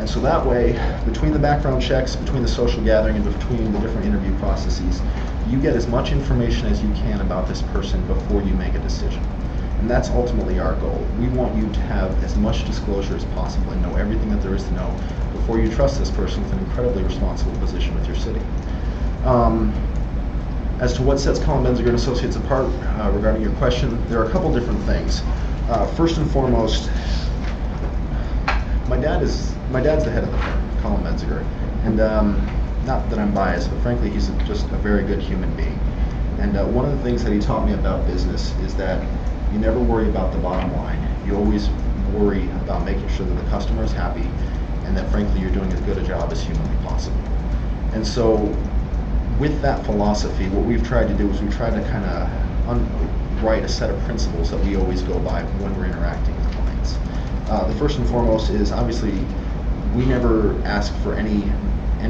And so that way, between the background checks, between the social gathering, and between the different interview processes, you get as much information as you can about this person before you make a decision. And that's ultimately our goal. We want you to have as much disclosure as possible and know everything that there is to know before you trust this person with an incredibly responsible position with your city. As to what sets Collin Benziger and Associates apart, regarding your question, there are a couple different things. First and foremost, my dad's the head of the firm, Collin Benziger, and not that I'm biased, but frankly, he's just a very good human being. And one of the things that he taught me about business is that you never worry about the bottom line. You always worry about making sure that the customer is happy and that frankly you're doing as good a job as humanly possible. And so with that philosophy, what we've tried to do is we've tried to kind of write a set of principles that we always go by when we're interacting with clients. The first and foremost is obviously we never ask for any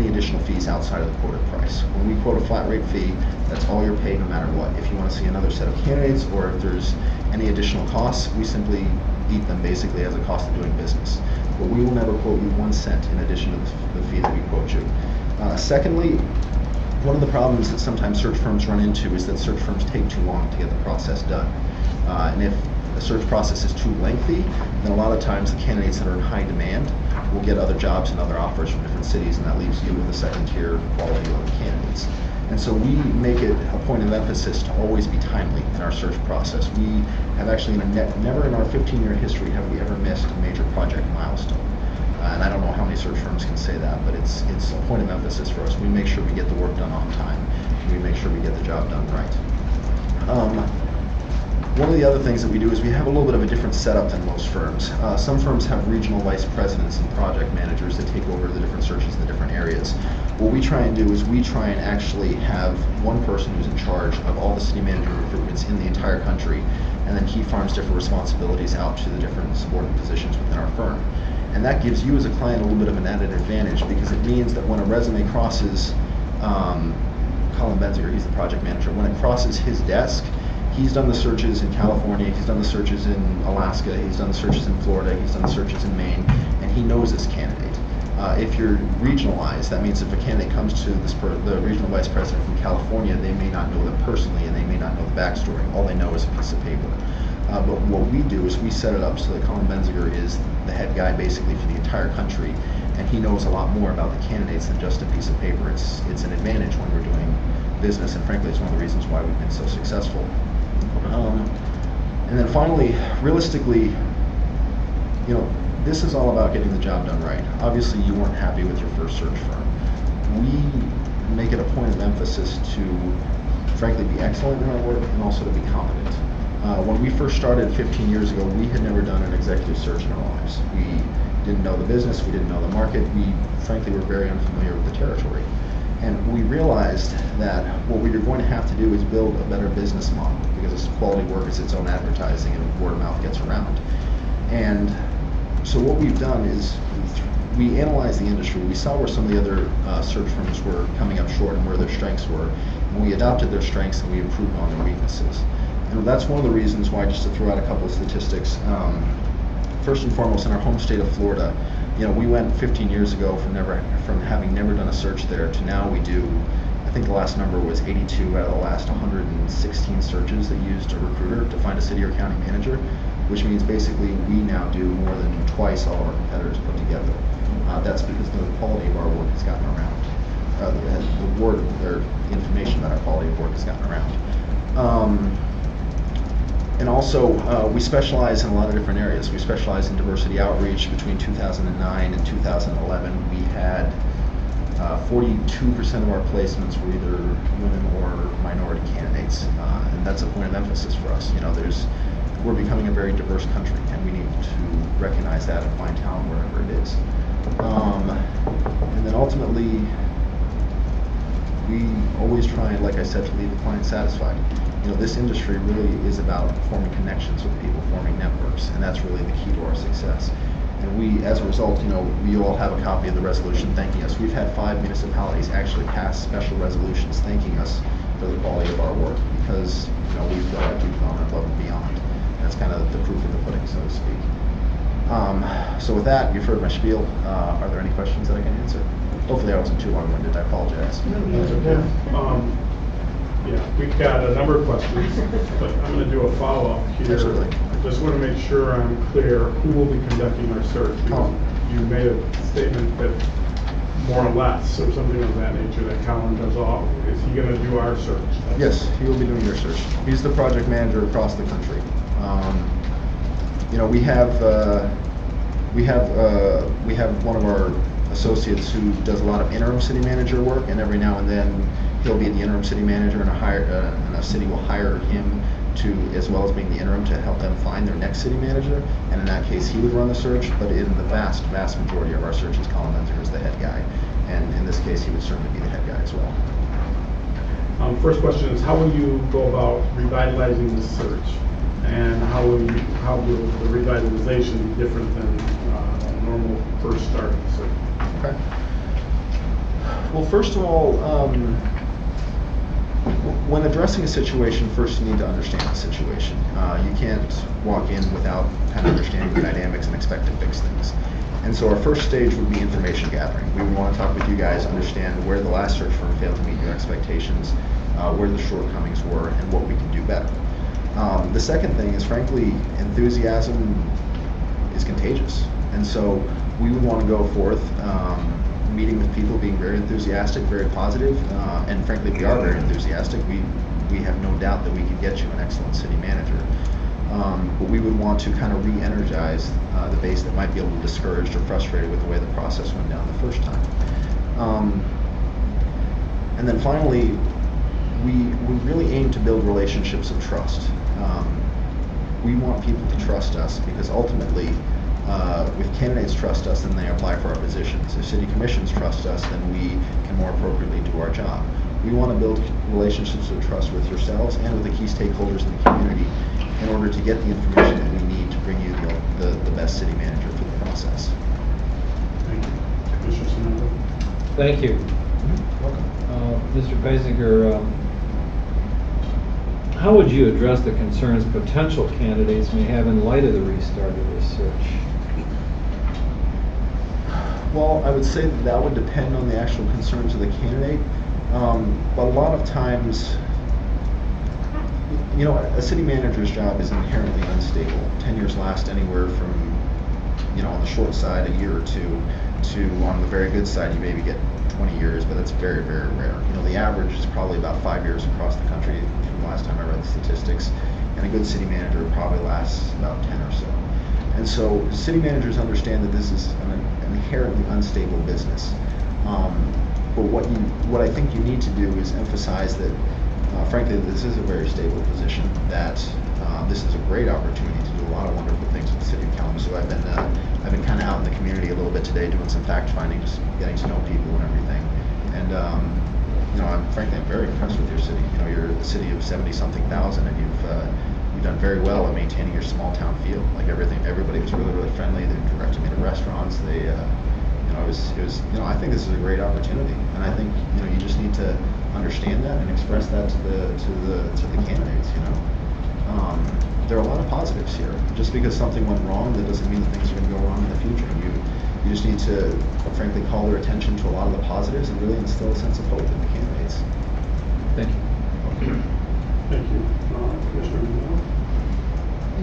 additional fees outside of the quoted price. When we quote a flat rate fee, that's all you're paid no matter what. If you want to see another set of candidates or if there's any additional costs, we simply eat them basically as a cost of doing business. But we will never quote you 1 cent in addition to the fee that we quote you. Secondly, one of the problems that sometimes search firms run into is that search firms take too long to get the process done. And if the search process is too lengthy, then a lot of times the candidates that are in high demand will get other jobs and other offers from different cities, and that leaves you with a second-tier quality of candidates. And so we make it a point of emphasis to always be timely in our search process. We have actually, never in our 15-year history have we ever missed a major project milestone. And I don't know how many search firms can say that, but it's a point of emphasis for us. We make sure we get the work done on time. We make sure we get the job done right. One of the other things that we do is we have a little bit of a different setup than most firms. Some firms have regional vice presidents and project managers that take over the different searches in the different areas. What we try and do is we try and actually have one person who's in charge of all the city manager recruitments in the entire country, and then he farms different responsibilities out to the different subordinate positions within our firm. And that gives you as a client a little bit of an added advantage because it means that when a resume crosses Collin Benziger, he's the project manager, when it crosses his desk, he's done the searches in California, he's done the searches in Alaska, he's done the searches in Florida, he's done the searches in Maine, and he knows this candidate. If you're regionalized, that means if a candidate comes to the regional vice president from California, they may not know them personally and they may not know the backstory. All they know is a piece of paper. But what we do is we set it up so that Collin Benziger is the head guy basically for the entire country, and he knows a lot more about the candidates than just a piece of paper. It's an advantage when we're doing business, and frankly, it's one of the reasons why we've been so successful. And then finally, realistically, this is all about getting the job done right. Obviously, you weren't happy with your first search firm. We make it a point of emphasis to, frankly, be excellent in our work and also to be competent. When we first started 15 years ago, we had never done an executive search in our lives. We didn't know the business, we didn't know the market, we frankly were very unfamiliar with the territory. And we realized that what we were going to have to do is build a better business model because quality work is its own advertising and word of mouth gets around. And so what we've done is we analyzed the industry. We saw where some of the other search firms were coming up short and where their strengths were. And we adopted their strengths and we improved on their weaknesses. And that's one of the reasons why, just to throw out a couple of statistics, first and foremost in our home state of Florida, we went 15 years ago from having never done a search there to now we do, I think the last number was 82 out of the last 116 searches that used a recruiter to find a city or county manager, which means basically we now do more than twice all of our competitors put together. That's because the quality of our work has gotten around. The word or information about our quality of work has gotten around. And also, we specialize in a lot of different areas. We specialize in diversity outreach. Between 2009 and 2011, we had 42% of our placements were either women or minority candidates, and that's a point of emphasis for us. We're becoming a very diverse country, and we need to recognize that and find talent wherever it is. And then ultimately, we always try, like I said, to leave the client satisfied. This industry really is about forming connections with people, forming networks, and that's really the key to our success. And we, as a result, we all have a copy of the resolution thanking us. We've had 5 municipalities actually pass special resolutions thanking us for the quality of our work because we feel like we've gone above and beyond. That's kind of the proof of the pudding, so to speak. So with that, you've heard my spiel. Are there any questions that I can answer? Hopefully I wasn't too long-winded. I apologize. That's okay. Yeah, we've got a number of questions, but I'm going to do a follow-up here. Absolutely. I just want to make sure I'm clear who will be conducting our search. Because you made a statement that more or less, or something of that nature, that Colin does all. Is he going to do our search? Yes, he will be doing your search. He's the project manager across the country. You know, we have one of our associates who does a lot of interim city manager work, and every now and then he'll be the interim city manager, and a city will hire him to, as well as being the interim, to help them find their next city manager. And in that case, he would run the search. But in the vast majority of our searches, Colin Menzer is the head guy, and in this case, he would certainly be the head guy as well. First question is, how will you go about revitalizing the search, and how will the revitalization be different than a normal first start of the search? Okay. Well, first of all, when addressing a situation, first you need to understand the situation. You can't walk in without kind of understanding the dynamics and expect to fix things. And so our first stage would be information gathering. We would want to talk with you guys, understand where the last search firm failed to meet your expectations, where the shortcomings were, and what we can do better. The second thing is, frankly, enthusiasm is contagious. And so we would want to go forth meeting with people, being very enthusiastic, very positive, and frankly, we are very enthusiastic. We have no doubt that we can get you an excellent city manager. But we would want to kind of re-energize the base that might be a little discouraged or frustrated with the way the process went down the first time. And then finally, we really aim to build relationships of trust. We want people to trust us, because ultimately, if candidates trust us, then they apply for our positions. If city commissions trust us, then we can more appropriately do our job. We want to build relationships of trust with yourselves and with the key stakeholders in the community in order to get the information that we need to bring you the best city manager for the process. Thank you. Commissioner Sinatra? Thank you. Welcome. Mr. Basinger, how would you address the concerns potential candidates may have in light of the restart of this search? Well, I would say that would depend on the actual concerns of the candidate. But a lot of times, you know, a city manager's job is inherently unstable. Tenures last anywhere from, you know, on the short side, a year or two, to on the very good side, you maybe get 20 years, but that's very, very rare. You know, the average is probably about 5 years across the country from the last time I read the statistics, and a good city manager probably lasts about 10 or so. And so city managers understand that this is an inherently unstable business. But what I think you need to do is emphasize that, frankly, this is a very stable position, that this is a great opportunity to do a lot of wonderful things with the city of Kalamazoo. I've been kind of out in the community a little bit today, doing some fact finding, just getting to know people and everything. And you know, I'm very impressed with your city. You know, you're a city of 70-something thousand, and you've done very well at maintaining your small town feel. Like everybody was really, really friendly. They directed me to restaurants. They, you know, it was, you know, I think this is a great opportunity, and I think, you know, you just need to understand that and express that to the candidates. You know, there are a lot of positives here. Just because something went wrong, that doesn't mean that things are going to go wrong in the future. You just need to, frankly, call their attention to a lot of the positives and really instill a sense of hope in the candidates. Thank you. Thank you. Commissioner Miller?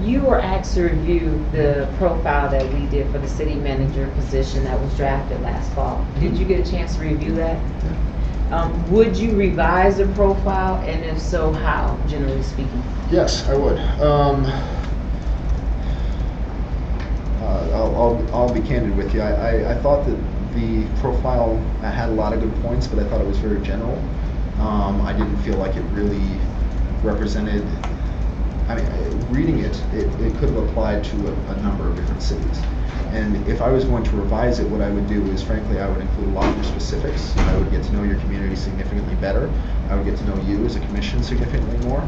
You were asked to review the profile that we did for the city manager position that was drafted last fall. Did you get a chance to review that? Would you revise the profile, and if so, how, generally speaking? Yes, I would. I'll be candid with you. I thought that the profile had a lot of good points, but I thought it was very general. I didn't feel like it really represented. I mean, reading it could have applied to a number of different cities. And if I was going to revise it, what I would do is, frankly, I would include a lot more specifics. I would get to know your community significantly better. I would get to know you as a commission significantly more.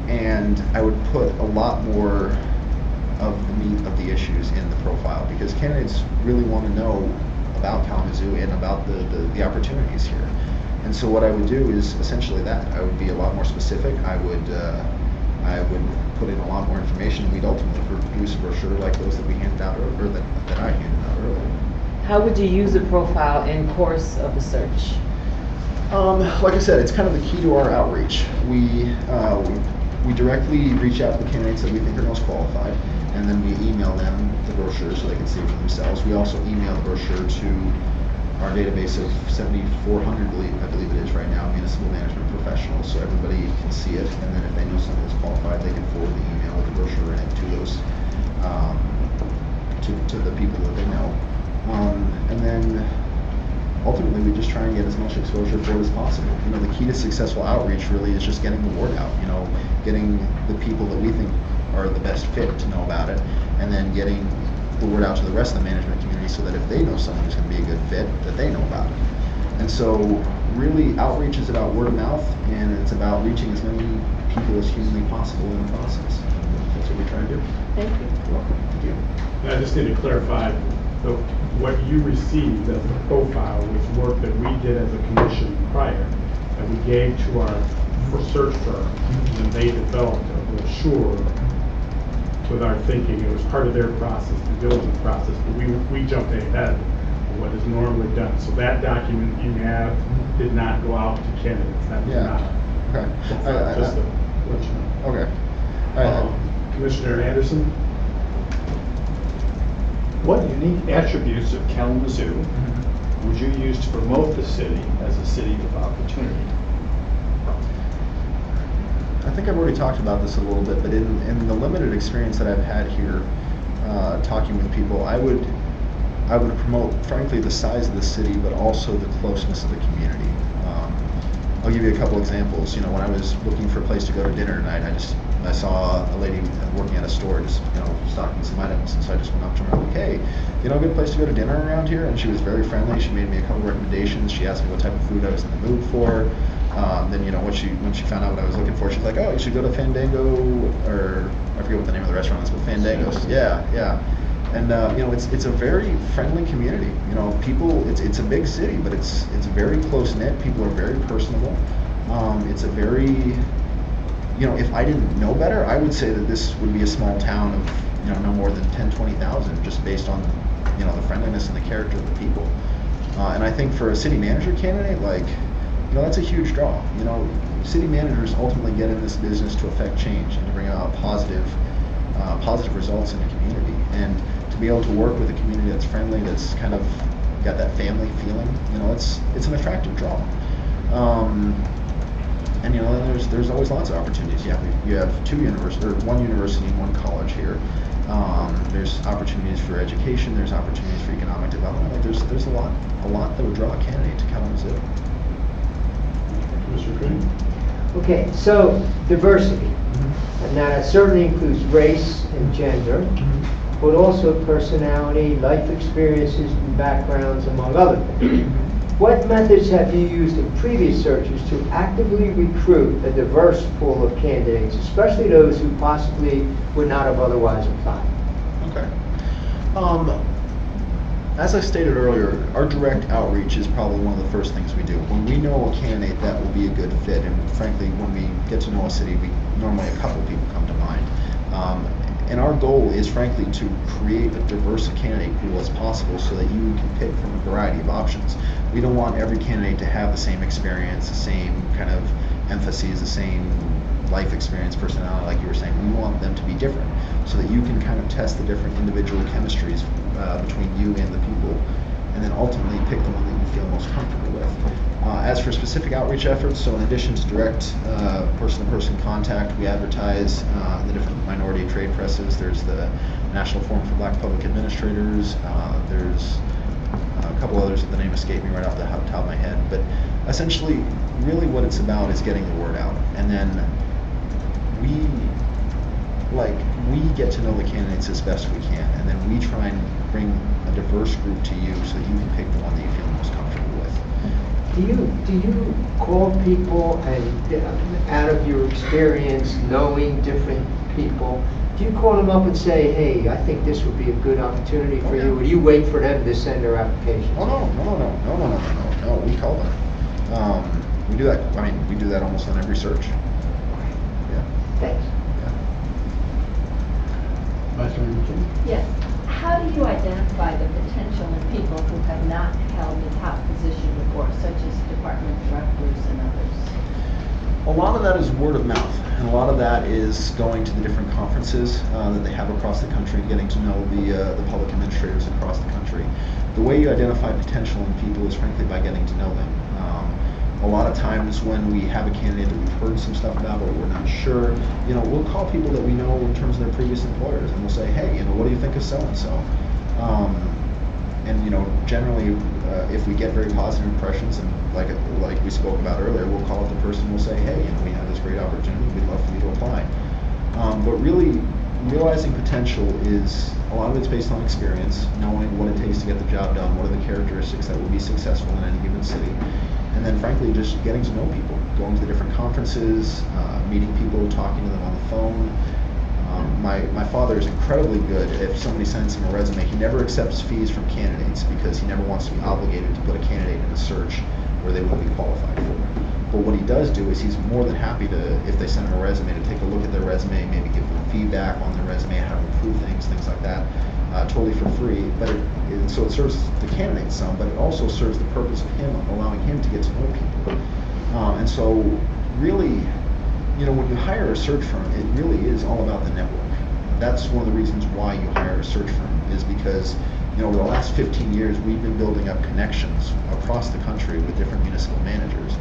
And I would put a lot more of the meat of the issues in the profile, because candidates really want to know about Kalamazoo and about the opportunities here. And so what I would do is essentially that. I would be a lot more specific. I would I would put in a lot more information. We'd ultimately produce a brochure like those that we handed out, or that I handed out earlier. How would you use a profile in course of the search? Like I said, it's kind of the key to our outreach. We directly reach out to the candidates that we think are most qualified, and then we email them the brochure so they can see it for themselves. We also email the brochure to our database of 7,400, I believe it is right now, municipal management professionals, so everybody can see it. And then if they know someone that's qualified, they can forward the email with the brochure in it to those to the people that they know. And then ultimately we just try and get as much exposure for it as possible. You know, the key to successful outreach really is just getting the word out, you know, getting the people that we think are the best fit to know about it, and then getting the word out to the rest of the management community so that if they know someone who's going to be a good fit, that they know about it. And so really outreach is about word of mouth, and it's about reaching as many people as humanly possible in the process. And that's what we try to do. Thank you. You're welcome. Thank you. And I just need to clarify, what you received as a profile was work that we did as a commission prior, that we gave to our search firm, and they developed a brochure with our thinking. It was part of their process, the diligence process, but we jumped ahead of what is normally done. So that document you have did not go out to candidates. That was not. Okay. Just to let you know. Okay. Commissioner Anderson? What unique attributes of Kalamazoo would you use to promote the city as a city of opportunity? I think I've already talked about this a little bit, but in the limited experience that I've had here, talking with people, I would promote, frankly, the size of the city, but also the closeness of the community. I'll give you a couple examples. You know, when I was looking for a place to go to dinner tonight, I saw a lady working at a store just, you know, stocking some items, and so I just went up to her and I'm like, hey, you know a good place to go to dinner around here? And she was very friendly. She made me a couple recommendations. She asked me what type of food I was in the mood for. Then, you know, when she found out what I was looking for, she's like, oh, you should go to Fandango, or I forget what the name of the restaurant is, but Fandango's. Yeah. And you know, it's a very friendly community. You know, people. It's a big city, but it's very close knit. People are very personable. It's a very, you know, if I didn't know better, I would say that this would be a small town of, you know, no more than 10, 20,000, just based on, you know, the friendliness and the character of the people. And I think for a city manager candidate, like, you know, that's a huge draw. You know, city managers ultimately get in this business to affect change and to bring about positive results in the community. And to be able to work with a community that's friendly, that's kind of got that family feeling, you know, it's an attractive draw. And you know, there's always lots of opportunities. You have one university and one college here. There's opportunities for education. There's opportunities for economic development. Like there's a lot that would draw a candidate to Kalamazoo. Mr. Green? Okay, so diversity, and that certainly includes race and gender, but also personality, life experiences, and backgrounds, among other things. What methods have you used in previous searches to actively recruit a diverse pool of candidates, especially those who possibly would not have otherwise applied? Okay. As I stated earlier, our direct outreach is probably one of the first things we do. When we know a candidate that will be a good fit, and frankly, when we get to know a city, normally a couple people come to mind. And our goal is, frankly, to create a diverse candidate pool as possible so that you can pick from a variety of options. We don't want every candidate to have the same experience, the same kind of emphases, the same life experience, personality, like you were saying. We want them to be different so that you can kind of test the different individual chemistries between you and the people, and then ultimately pick the one that you feel most comfortable with. As for specific outreach efforts, so in addition to direct person-to-person contact, we advertise the different minority trade presses. There's the National Forum for Black Public Administrators. There's a couple others that the name escaped me right off the top of my head. But essentially, really what it's about is getting the word out. And then we get to know the candidates as best we can. And then we try and bring a diverse group to you so that you can pick the one that you feel most comfortable with. Do you call people, and out of your experience knowing different people, do you call them up and say, hey, I think this would be a good opportunity for you? Or do you wait for them to send their applications? Oh, no, we call them. We do that, we do that almost on every search. Yeah. Thanks. Vice Mayor McKinney? Yes. How do you identify the potential in people who have not held a top position before, such as department directors and others? A lot of that is word of mouth, and a lot of that is going to the different conferences that they have across the country and getting to know the public administrators across the country. The way you identify potential in people is frankly by getting to know them. A lot of times when we have a candidate that we've heard some stuff about but we're not sure, we'll call people that we know in terms of their previous employers and we'll say, hey, what do you think of so-and-so? And generally, if we get very positive impressions, and like we spoke about earlier, we'll call up the person and we'll say, hey, we have this great opportunity, we'd love for you to apply. But really, realizing potential is, a lot of it's based on experience, knowing what it takes to get the job done, what are the characteristics that will be successful in any given city. And then frankly, just getting to know people, going to the different conferences, meeting people, talking to them on the phone. My father is incredibly good. If somebody sends him a resume, he never accepts fees from candidates because he never wants to be obligated to put a candidate in a search where they wouldn't be qualified for. But what he does do is he's more than happy to, if they send him a resume, to take a look at their resume, maybe give them feedback on their resume, how to improve things like that, totally for free. But so it serves the candidate some, but it also serves the purpose of him, allowing him to get to know people. And so really, when you hire a search firm, it really is all about the network. That's one of the reasons why you hire a search firm, is because over the last 15 years, we've been building up connections across the country with different municipal managers.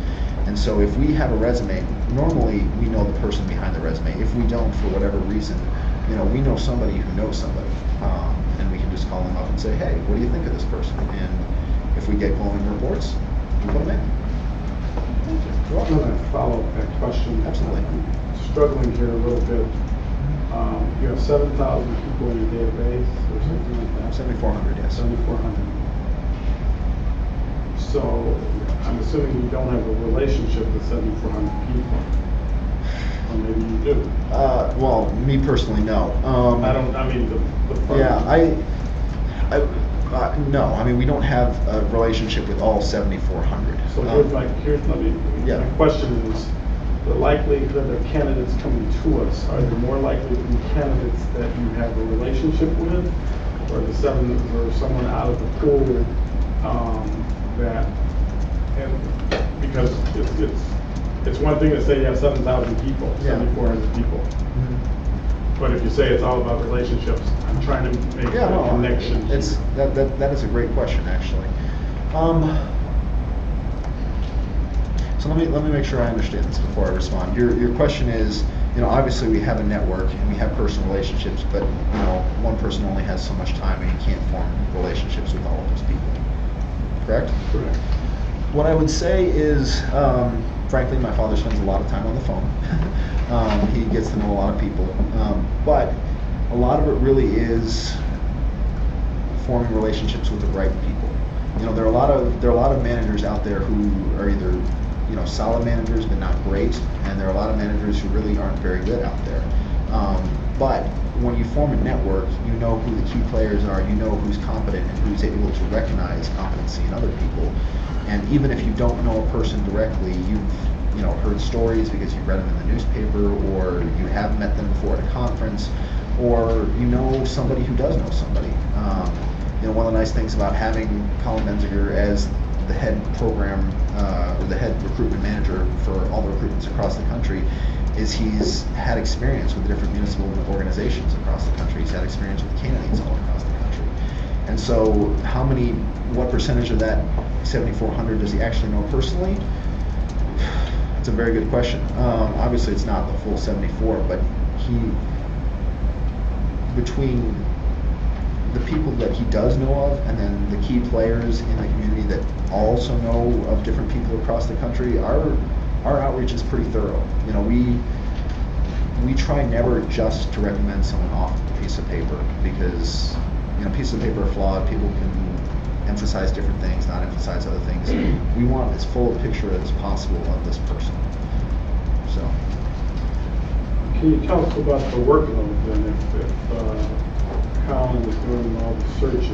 And so if we have a resume, normally we know the person behind the resume. If we don't, for whatever reason, we know somebody who knows somebody. And we can just call them up and say, hey, what do you think of this person? And if we get glowing reports, we put them in. I'm going to follow up that question. Absolutely. I'm struggling here a little bit. You have 7,000 people in your database or something like that? 7,400, yes. 7,400. So I'm assuming you don't have a relationship with 7,400 people. Or maybe you do. Well, me personally, no. I mean the firm. Yeah, no. We don't have a relationship with all 7,400. So my question is, the likelihood of candidates coming to us, are there more likely to be candidates that you have a relationship with, or someone out of the pool because it's one thing to say you have 7,000 people, 7,400 people. Mm-hmm. But if you say it's all about relationships, I'm trying to make a connection. That is a great question, actually. So let me make sure I understand this before I respond. Your question is, obviously we have a network and we have personal relationships, but one person only has so much time and you can't form relationships with all of those people. Correct? Correct. What I would say is, frankly, my father spends a lot of time on the phone. He gets to know a lot of people, but a lot of it really is forming relationships with the right people. There are a lot of managers out there who are either solid managers but not great, and there are a lot of managers who really aren't very good out there. But when you form a network, you know who the key players are, you know who's competent and who's able to recognize competency in other people. And even if you don't know a person directly, you've heard stories because you've read them in the newspaper, or you have met them before at a conference, or somebody who does know somebody. One of the nice things about having Colin Benziger as the head program or the head recruitment manager for all the recruitments across the country is he's had experience with different municipal organizations across the country. He's had experience with candidates all across the country. And so what percentage of that 7,400 does he actually know personally? It's a very good question. Obviously it's not the full 74, but between the people that he does know of and then the key players in the community that also know of different people across the country, our outreach is pretty thorough. We try never just to recommend someone off a piece of paper, because pieces of paper are flawed. People can emphasize different things, not emphasize other things. We want as full a picture as possible of this person. So, can you tell us about the workload then? If Colin is doing all the searches,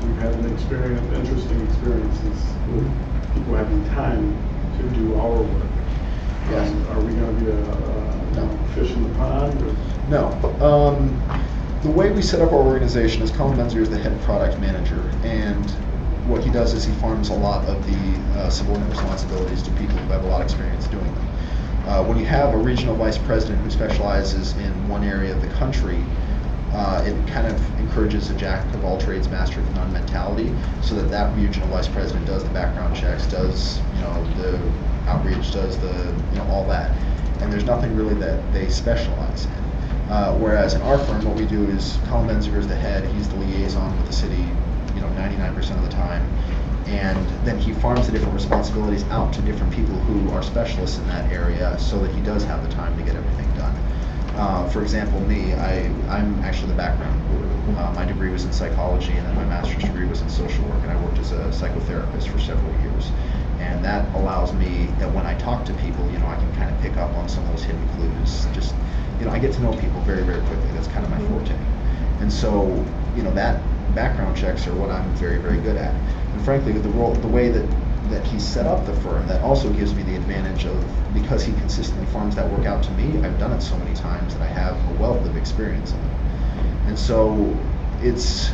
we've had interesting experiences with people having time to do our work. Yes. Are we going to be a fish in the pond? Or? No. The way we set up our organization is Colin Menziger is the head product manager, and what he does is he farms a lot of the subordinate responsibilities to people who have a lot of experience doing them. When you have a regional vice president who specializes in one area of the country, it kind of encourages a jack of all trades, master of none mentality, so that regional vice president does the background checks, does the outreach, does the all that, and there's nothing really that they specialize in. Whereas in our firm, what we do is Colin Menziger is the head, he's the liaison with the city, 99% of the time, and then he farms the different responsibilities out to different people who are specialists in that area, so that he does have the time to get everything done. For example, me, I'm actually the background guru. My degree was in psychology, and then my master's degree was in social work, and I worked as a psychotherapist for several years. And that allows me that when I talk to people, I can kind of pick up on some of those hidden clues. Just, I get to know people very, very quickly. That's kind of my forte. And so, that background checks are what I'm very, very good at. And frankly, the way that he's set up the firm, that also gives me the advantage of, because he consistently farms that work out to me, I've done it so many times that I have a wealth of experience in it. And so it's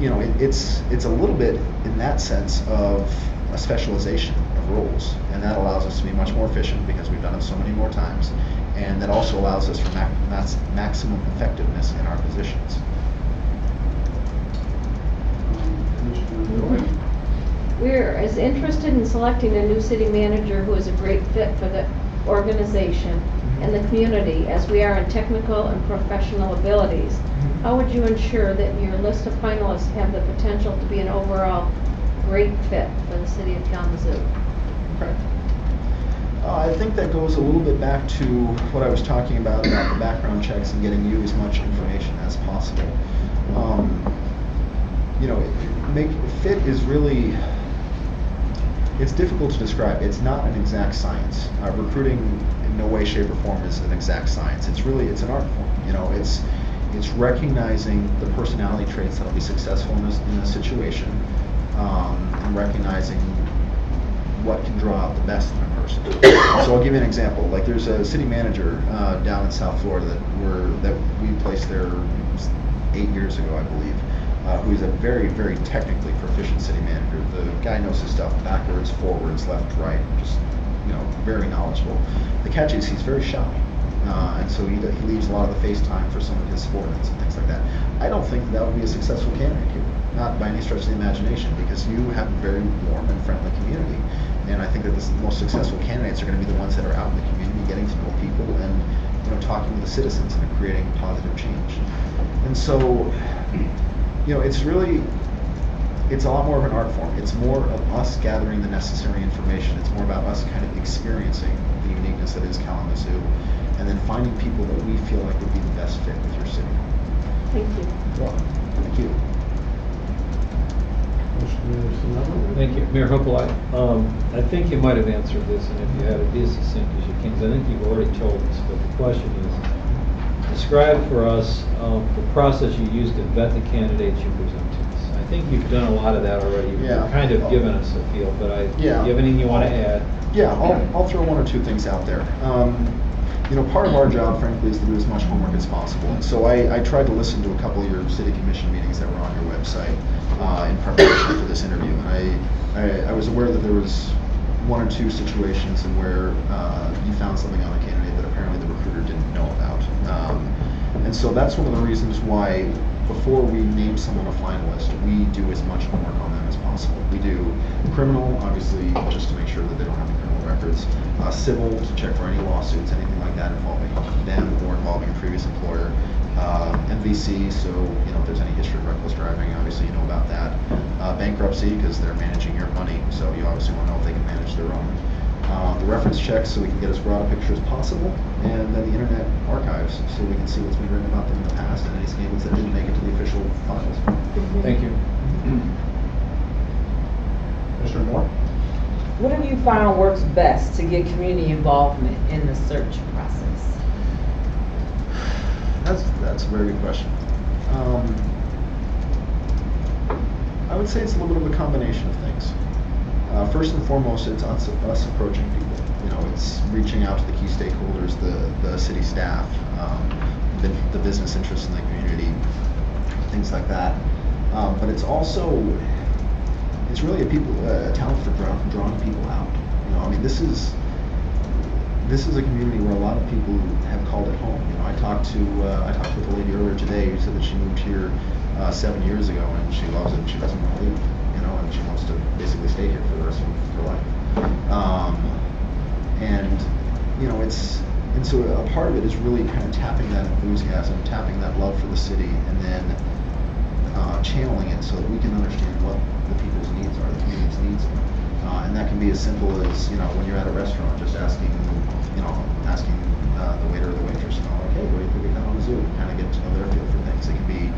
a little bit in that sense of a specialization of roles, and that allows us to be much more efficient because we've done it so many more times, and that also allows us for maximum effectiveness in our positions. We're as interested in selecting a new city manager who is a great fit for the organization and the community as we are in technical and professional abilities. How would you ensure that your list of finalists have the potential to be an overall great fit for the city of Kalamazoo? Okay. I think that goes a little bit back to what I was talking about the background checks and getting you as much information as possible. Fit is really, it's difficult to describe. It's not an exact science. Recruiting in no way, shape, or form is an exact science. It's an art form. It's recognizing the personality traits that'll be successful in a situation, and recognizing what can draw out the best in a person. So I'll give you an example. Like, there's a city manager down in South Florida that we placed there 8 years ago, I believe, who's a very, very technically proficient city manager. The guy knows his stuff backwards, forwards, left, right, just very knowledgeable. The catch is he's very shy, and so he leaves a lot of the face time for some of his subordinates and things like that. I don't think that would be a successful candidate here, not by any stretch of the imagination, because you have a very warm and friendly community. And I think that the most successful candidates are going to be the ones that are out in the community, getting to know people, and talking with the citizens and creating positive change. And so, it's a lot more of an art form. It's more of us gathering the necessary information. It's more about us kind of experiencing the uniqueness that is Kalamazoo, and then finding people that we feel like would be the best fit with your city. Thank you. You're welcome. Thank you. Thank you. Mayor Hopel, I think you might have answered this, and if you have it, be as succinct as you can, because I think you've already told us, but the question is, describe for us the process you use to vet the candidates you present to us. I think you've done a lot of that already. You've kind of given us a feel, but do you have anything you want to add? Yeah, I'll throw one or two things out there. Part of our job, frankly, is to do as much homework as possible. And so I tried to listen to a couple of your city commission meetings that were on your website in preparation for this interview. And I was aware that there was one or two situations in where you found something on a candidate that apparently the recruiter didn't know about. And so that's one of the reasons why, before we name someone a finalist, we do as much homework on them as possible. We do criminal, obviously, just to make sure that they don't have any criminal records. Civil, to check for any lawsuits, anything like that involving them or involving a previous employer. MVC, so if there's any history of reckless driving, obviously you know about that. Bankruptcy, because they're managing your money, so you obviously want to know if they can manage their own. The reference checks, so we can get as broad a picture as possible, and then the internet archives, so we can see what's been written about them in the past and any scandals that didn't make it to the official files. Thank you. Mr. Moore? What have you found works best to get community involvement in the search process? That's a very good question. I would say it's a little bit of a combination of things. First and foremost, it's us approaching people. You know, it's reaching out to the key stakeholders, the city staff, the business interests in the community, things like that. But it's also, it's really a talent for drawing people out. You know, I mean, this is a community where a lot of people have called it home. You know, I talked with a lady earlier today who said that she moved here 7 years ago and she loves it and she doesn't want to leave. You know, and she wants to basically stay here for the rest of her life. And you know, and so a part of it is really kind of tapping that enthusiasm, tapping that love for the city, and then channeling it so that we can understand what the people's needs are, the community's needs are. And that can be as simple as, you know, when you're at a restaurant, just asking the waiter or the waitress, you know, like, hey, what do you think of Kalamazoo? Kind of get to know their feel for things. It can be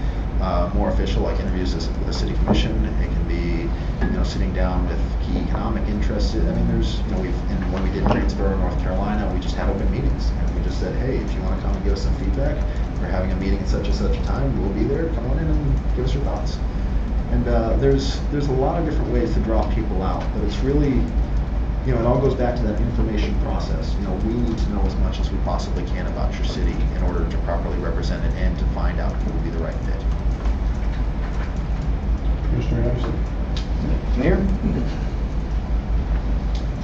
more official, like interviews with the city commission. It can be, you know, sitting down with key economic interests. I mean, there's, you know, when we did Greensboro, North Carolina, we just had open meetings, and we just said, hey, if you want to come and give us some feedback, we're having a meeting at such and such a time, we'll be there. Come on in and give us your thoughts. And there's a lot of different ways to draw people out, but it's really, you know, it all goes back to that information process. You know, we need to know as much as we possibly can about your city in order to properly represent it and to find out who will be the right fit. Commissioner Anderson. Mayor?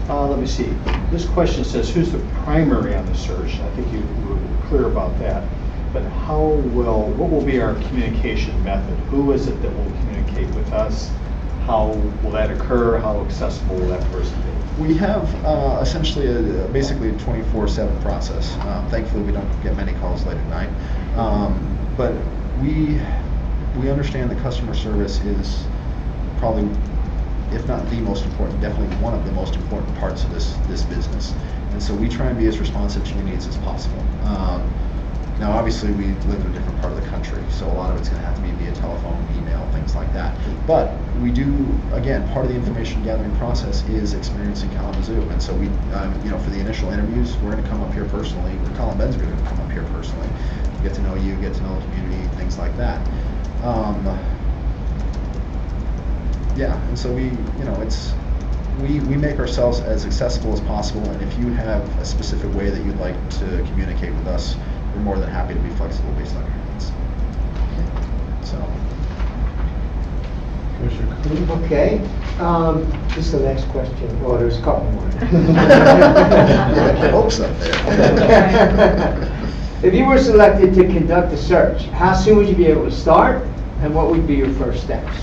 Let me see. This question says, who's the primary on the search? I think you were clear about that. But what will be our communication method? Who is it that will communicate with us? How will that occur? How accessible will that person be? We have essentially basically a 24/7 process. Thankfully, we don't get many calls late at night. But we understand that customer service is probably, if not the most important, definitely one of the most important parts of this business. And so we try and be as responsive to your needs as possible. Now, obviously, we live in a different part of the country, so a lot of it's going to have to be via telephone, email, things like that. But we do, again, part of the information gathering process is experiencing Kalamazoo. And so we, you know, for the initial interviews, we're going to come up here personally. Colin Ben's going to come up here personally, get to know you, get to know the community, things like that. Yeah, and so we, you know, we make ourselves as accessible as possible, and if you have a specific way that you'd like to communicate with us, we're more than happy to be flexible based on your needs. So. Commissioner Kuhn. Okay, this is the next question. Oh, there's a couple more. Yeah, hopes up there. If you were selected to conduct the search, how soon would you be able to start, and what would be your first steps?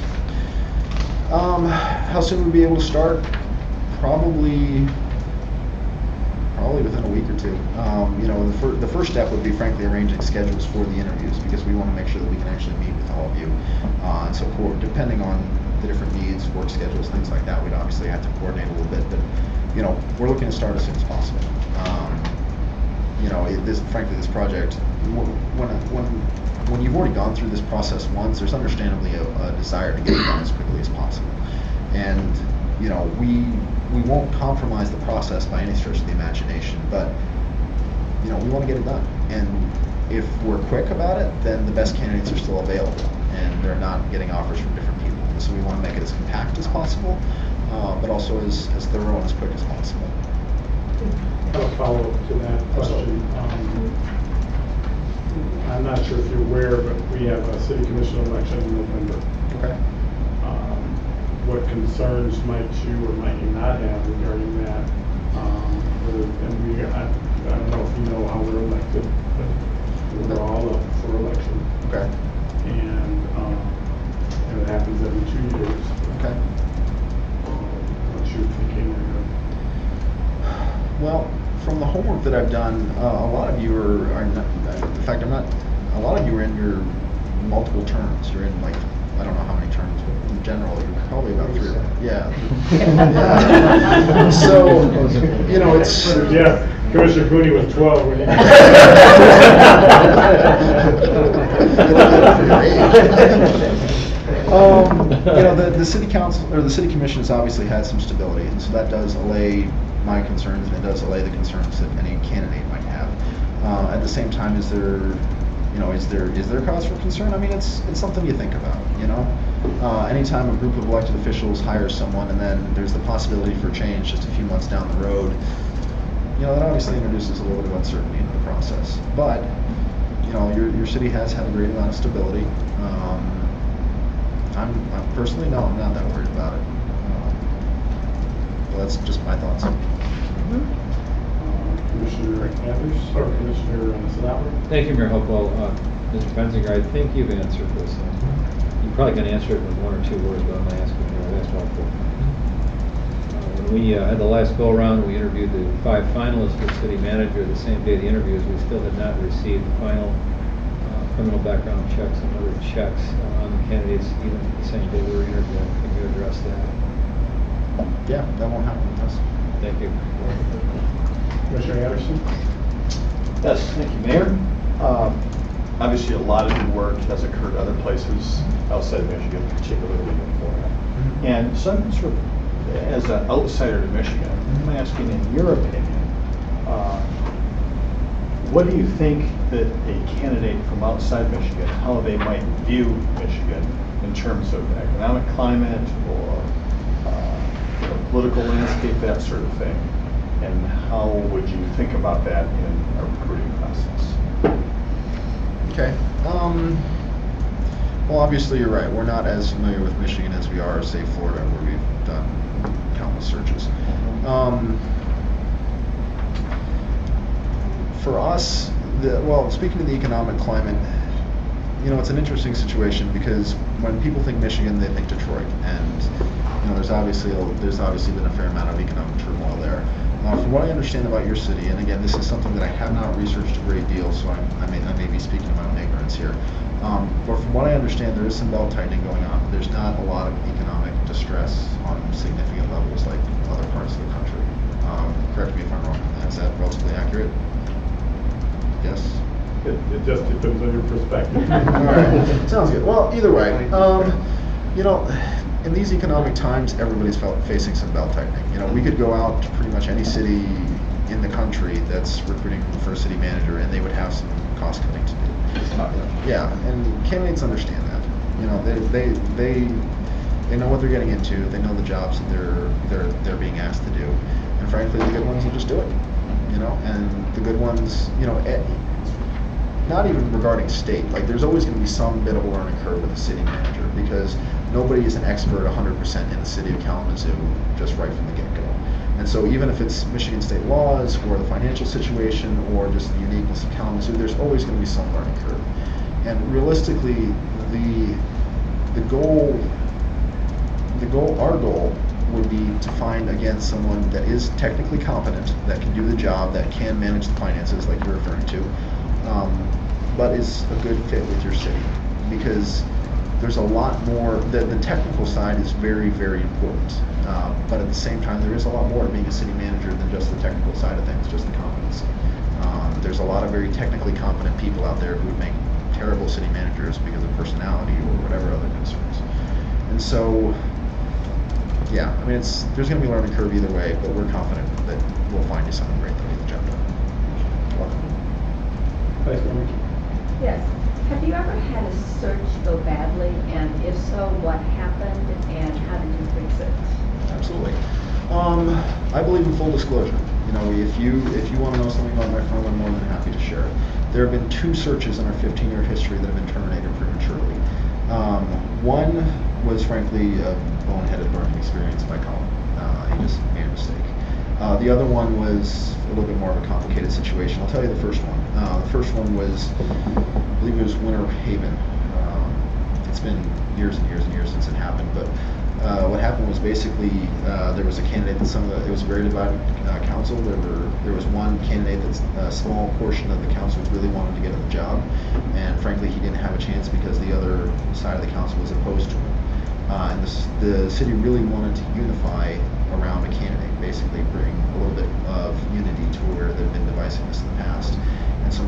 How soon would we be able to start? Probably within a week or two. You know, the first step would be, frankly, arranging schedules for the interviews, because we want to make sure that we can actually meet with all of you. And so, depending on the different needs, work schedules, things like that, we'd obviously have to coordinate a little bit. But you know, we're looking to start as soon as possible. You know, frankly, this project, when you've already gone through this process once, there's understandably a desire to get it done as quickly as possible. And you know, we won't compromise the process by any stretch of the imagination, but you know, we want to get it done. And if we're quick about it, then the best candidates are still available, and they're not getting offers from different people. And so we want to make it as compact as possible, but also as thorough and as quick as possible. A follow-up to that question. I'm not sure if you're aware, but we have a city commission election in November. Okay. What concerns might you or might you not have regarding that? I don't know if you know how we're elected, but we're all up for election. Okay. And it happens every 2 years. Okay. What's your thinking? Well, from the homework that I've done, a lot of you are not, in fact, a lot of you are in your multiple terms. You're in, like, I don't know how many terms, but in general, you're probably about 3. Yeah. Yeah. So, you know, it's... Yeah, Commissioner Cooney was 12 when he... You know, the city council, or the city commission has obviously had some stability, and so that does allay my concerns, and it does allay the concerns that any candidate might have. At the same time, is there cause for concern? I mean, it's something you think about, you know. Anytime a group of elected officials hires someone and then there's the possibility for change just a few months down the road, that obviously introduces a little bit of uncertainty into the process. But, your city has had a great amount of stability. I'm personally, no, I'm not that worried about it. Well, that's just my thoughts. Commissioner Anders, or Commissioner Sanabra? Thank you, Mayor Hopewell. Mr. Benzinger, I think you've answered this. You're probably going to answer it in 1 or 2 words, but I'm going to ask you here. I've asked all 4. When we had the last go-around, we interviewed the 5 finalists for city manager. The same day of the interviews, we still had not received the final criminal background checks and other checks on the candidates, even the same day we were interviewing. Can you address that? Yeah, that won't happen with us. Thank you. Commissioner Anderson? Yes, thank you, Mayor. Obviously, a lot of good work has occurred other places outside of Michigan, particularly in Florida. And some sort of, as an outsider to Michigan, I'm asking, in your opinion, what do you think that a candidate from outside Michigan, how they might view Michigan in terms of economic climate or political landscape, that sort of thing? And how would you think about that in a recruiting process? Okay. Well, obviously you're right. We're not as familiar with Michigan as we are, say, Florida, where we've done countless searches. For us, speaking of the economic climate, it's an interesting situation because when people think Michigan, they think Detroit, and there's obviously been a fair amount of economic turmoil there. From what I understand about your city, and again, this is something that I have not researched a great deal, so I may be speaking of my own ignorance here. But from what I understand, there is some belt tightening going on. But there's not a lot of economic distress on significant levels like other parts of the country. Correct me if I'm wrong. Is that relatively accurate? Yes. It just depends on your perspective. All right. Sounds good. Well, either way, in these economic times, everybody's facing some belt tightening. We could go out to pretty much any city in the country that's recruiting for a city manager, and they would have some cost cutting to do. Yeah, and candidates understand that. They know what they're getting into. They know the jobs that they're being asked to do, and frankly, the good ones will just do it. And the good ones, not even regarding state. Like, there's always going to be some bit of a learning curve with a city manager because nobody is an expert 100% in the city of Kalamazoo just right from the get-go. And so even if it's Michigan state laws or the financial situation or just the uniqueness of Kalamazoo, there's always going to be some learning curve. And realistically, our goal would be to find, again, someone that is technically competent, that can do the job, that can manage the finances like you're referring to, but is a good fit with your city. Because there's a lot more, the technical side is very, very important. But at the same time, there is a lot more to being a city manager than just the technical side of things, just the competency. There's a lot of very technically competent people out there who would make terrible city managers because of personality or whatever other concerns. And so, yeah, I mean, there's going to be a learning curve either way, but we're confident that we'll find you someone great that'll get the job done. Welcome. Vice Mayor. Yes. Have you ever had a search go badly, and if so, what happened, and how did you fix it? Absolutely. I believe in full disclosure. If you want to know something about my firm, I'm more than happy to share it. There have been 2 searches in our 15-year history that have been terminated prematurely. One was frankly a boneheaded learning experience by Colin. He just made a mistake. The other one was a little bit more of a complicated situation. I'll tell you the first one. The first one was, I believe it was Winter Haven. It's been years and years and years since it happened, but what happened was basically there was a candidate that it was a very divided council. There was one candidate that a small portion of the council really wanted to get the job, and frankly he didn't have a chance because the other side of the council was opposed to him. And the city really wanted to unify around a candidate, basically bring a little bit of unity to where there had been divisiveness in the past. And so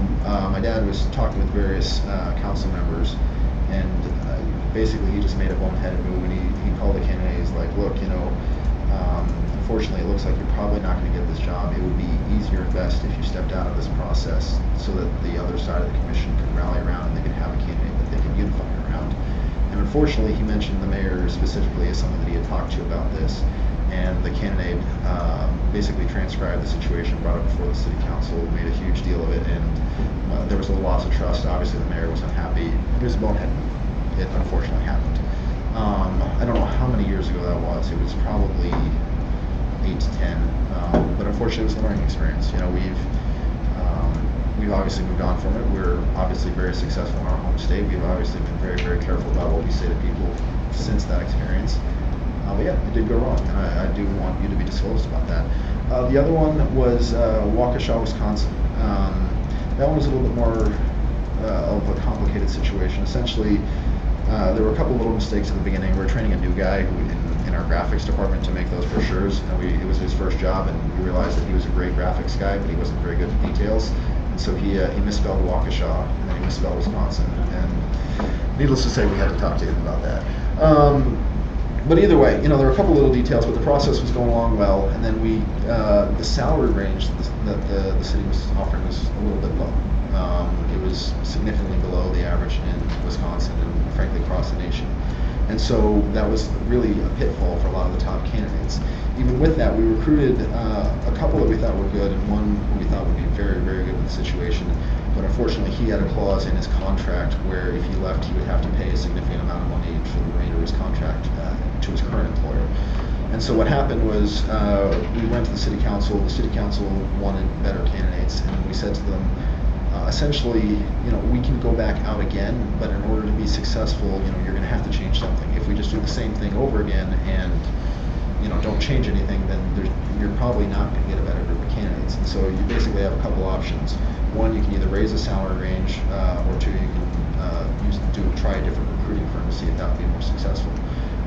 my dad was talking with various council members, and basically he just made a boneheaded move, and he called the candidate. He's like, look, unfortunately it looks like you're probably not going to get this job. It would be easier and best if you stepped out of this process so that the other side of the commission could rally around and they could have a candidate that they could unify around. And And unfortunately, he mentioned the mayor specifically as someone that he had talked to about this. And the candidate basically transcribed the situation, brought it before the city council, made a huge deal of it, and there was a loss of trust. Obviously, the mayor was unhappy. It was a bonehead move. It unfortunately happened. I don't know how many years ago that was. It was probably 8 to 10. But unfortunately, it was a learning experience. You know, we've obviously moved on from it. We're obviously very successful in our home state. We've obviously been very, very careful about what we say to people since that experience. But yeah, it did go wrong, and I do want you to be disclosed about that. The other one was Waukesha, Wisconsin. That one was a little bit more of a complicated situation. Essentially, there were a couple little mistakes at the beginning. We were training a new guy in our graphics department to make those brochures, and it was his first job, and we realized that he was a great graphics guy, but he wasn't very good at details. And so he misspelled Waukesha, and then he misspelled Wisconsin, and needless to say, we had to talk to him about that. But either way, you know, there were a couple little details, but the process was going along well. And then the salary range that the city was offering was a little bit low. It was significantly below the average in Wisconsin and frankly across the nation. And so that was really a pitfall for a lot of the top candidates. Even with that, we recruited a couple that we thought were good and one who we thought would be very, very good in the situation. But unfortunately, he had a clause in his contract where if he left, he would have to pay a significant amount of money for the remainder of his contract to his current employer. And so what happened was we went to the city council. The city council wanted better candidates, and we said to them, essentially, you know, we can go back out again, but in order to be successful, you know, you're going to have to change something. If we just do the same thing over again and you know don't change anything, then you're probably not going to get a better group of candidates. And so you basically have a couple options. One, you can either raise the salary range, or two, you can try a different recruiting firm to see if that would be more successful.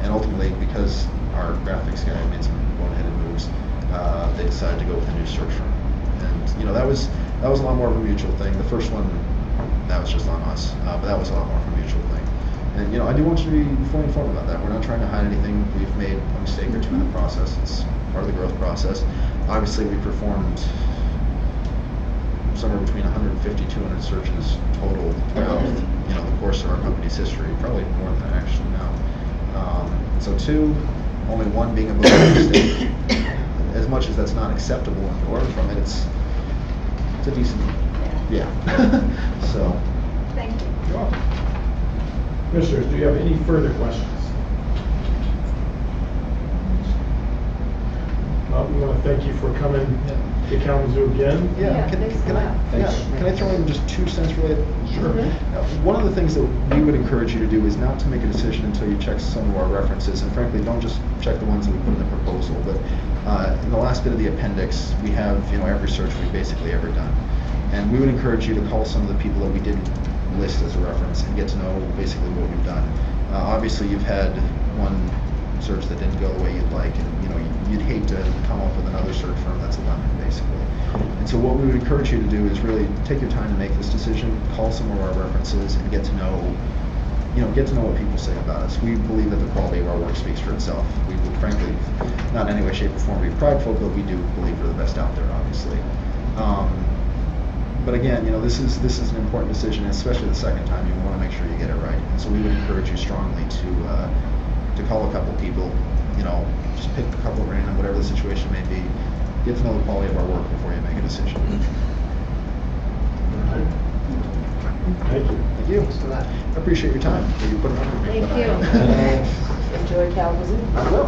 And ultimately, because our graphics guy made some boneheaded moves, they decided to go with a new search firm. And you know that was a lot more of a mutual thing. The first one, that was just on us, but that was a lot more of a mutual thing. And you know, I do want you to be fully informed about that. We're not trying to hide anything. We've made a mistake or two in the process. It's part of the growth process. Obviously, we performed somewhere between 150, 200 searches total throughout the course of our company's history. Probably more than that actually now. So two, only one being a mistake. As much as that's not acceptable and you learn from it, it's a decent, yeah. So. Thank you. You're welcome. Commissioners, do you have any further questions? We want to thank you for coming to Kalamazoo again. Yeah, thanks a lot. Can I throw in just 2 cents related? Sure. One of the things that we would encourage you to do is not to make a decision until you check some of our references, and frankly, don't just check the ones that we put in the proposal. But in the last bit of the appendix, we have every search we've basically ever done, and we would encourage you to call some of the people that we didn't list as a reference and get to know basically what we've done. Obviously, you've had one search that didn't go the way you'd like, and you'd hate to come up with another search firm that's a lemon, basically. And so what we would encourage you to do is really take your time to make this decision, call some of our references, and get to know what people say about us. We believe that the quality of our work speaks for itself. We would frankly, not in any way, shape, or form be prideful, but we do believe we're the best out there, obviously. But again, this is an important decision, especially the second time. You want to make sure you get it right. And so we would encourage you strongly to call a couple people, just pick a couple random, whatever the situation may be. Get to know the quality of our work before you make a decision. Thank you. Thank you. I appreciate your time. You put it on. Thank you. Enjoy Kalamazoo. I will.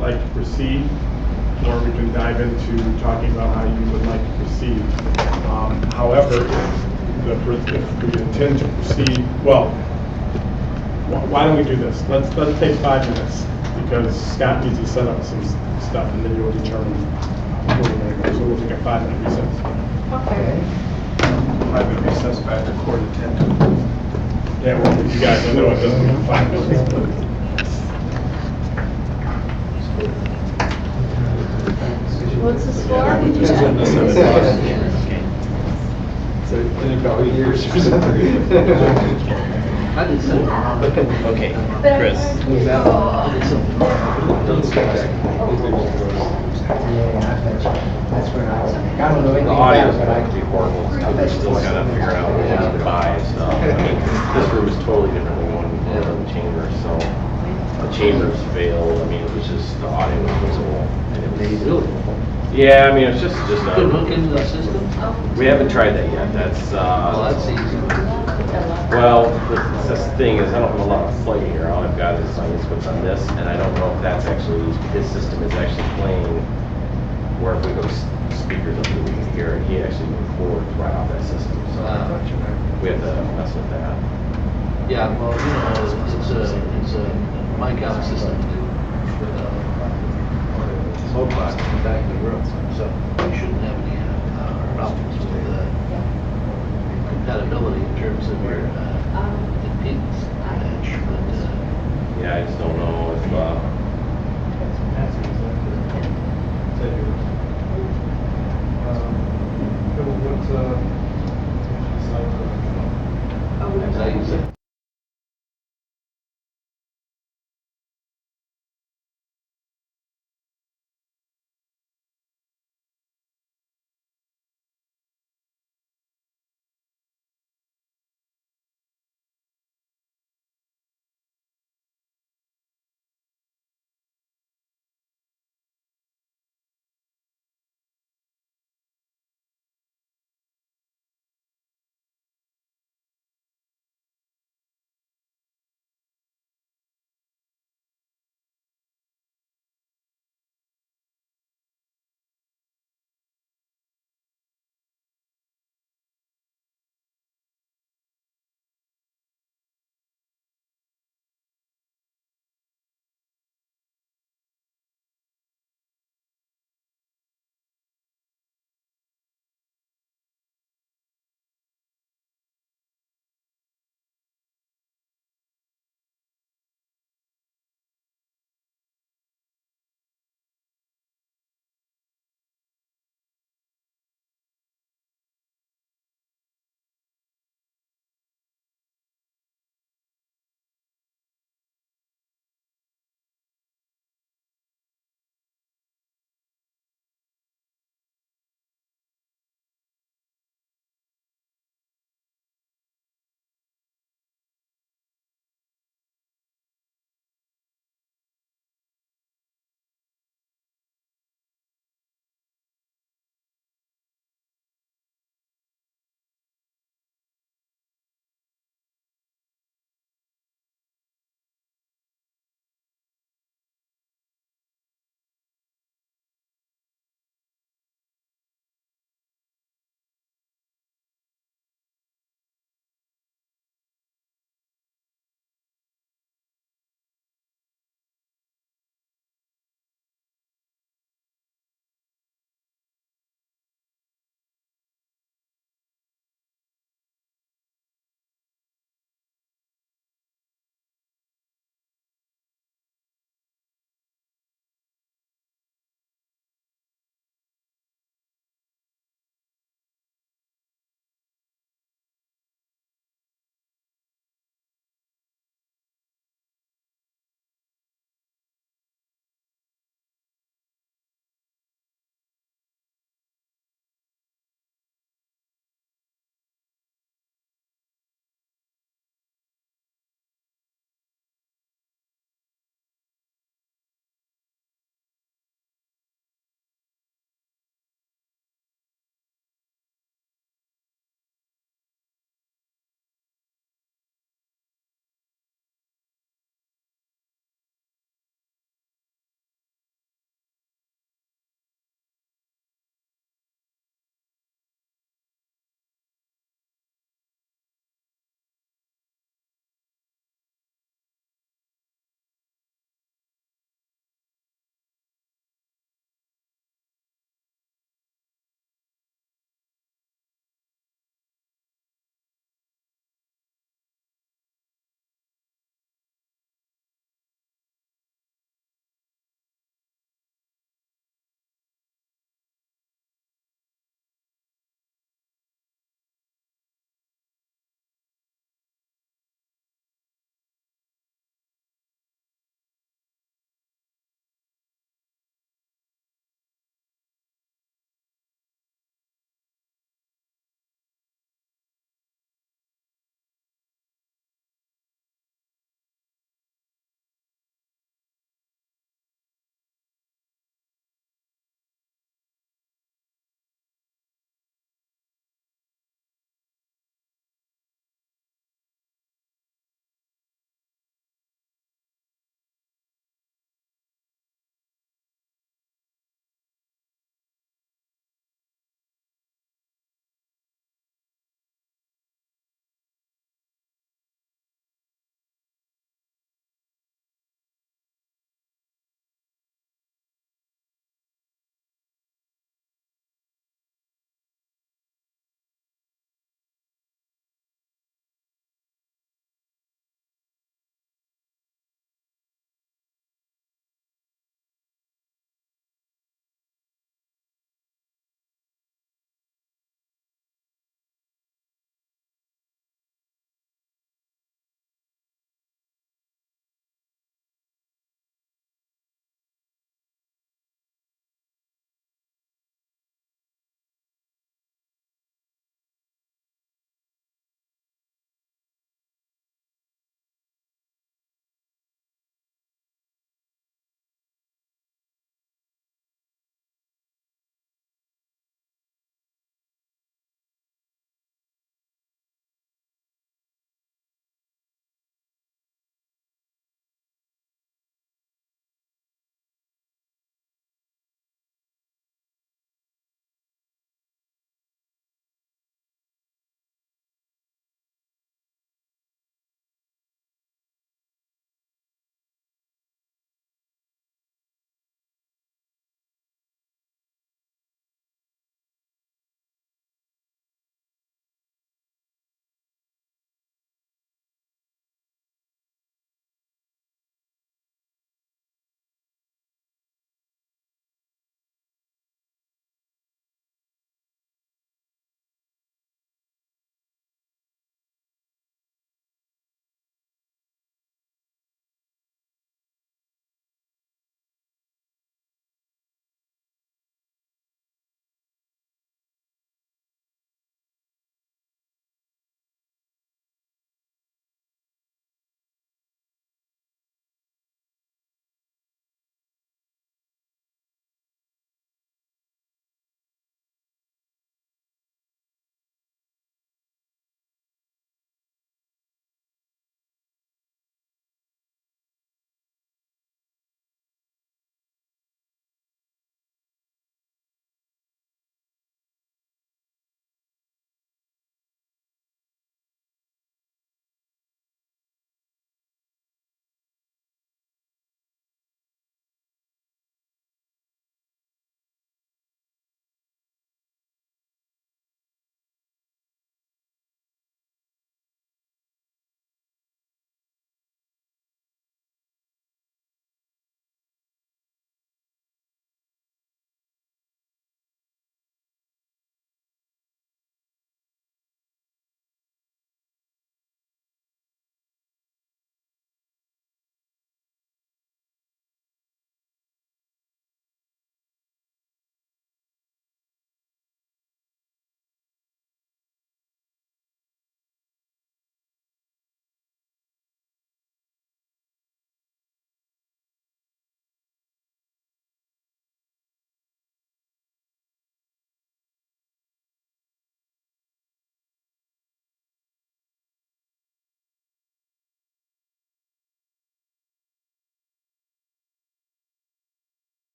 like to proceed, or we can dive into talking about how you would like to proceed. However, if we intend to proceed, well, why don't we do this? Let's take 5 minutes, because Scott needs to set up some stuff, and then you'll determine where we're going to go. So we'll take a 5-minute recess. Okay. 5-minute recess back to court attendance. Yeah, well, you guys, I know it doesn't mean 5 minutes, but. What's the score? So, in about years or something. I did something. Okay, Chris. That's when I was, I don't know anything The about audio it, is but going to be horrible. We're still kind of figuring out what to buy and stuff. I mean, this room is totally different than the one in the chamber, so the chambers failed. I mean, it was just, the audio was miserable. And it was, yeah, I mean, it's just Couldn't hook into the system? we haven't tried that yet. That's, Well, that's easy. well, the thing is, I don't have a lot of play here. All I've got is what's on this, and I don't know if that's actually, his system is actually playing, where if we go speakers up here, we can hear it. He actually records right off that system, so we have to mess with that. Yeah, well, you know, it's a mic out system with a smoke box in the back of the room, so we shouldn't have any problems with compatibility in terms of your impedance match. But, Yeah, I just don't know if, is that easy?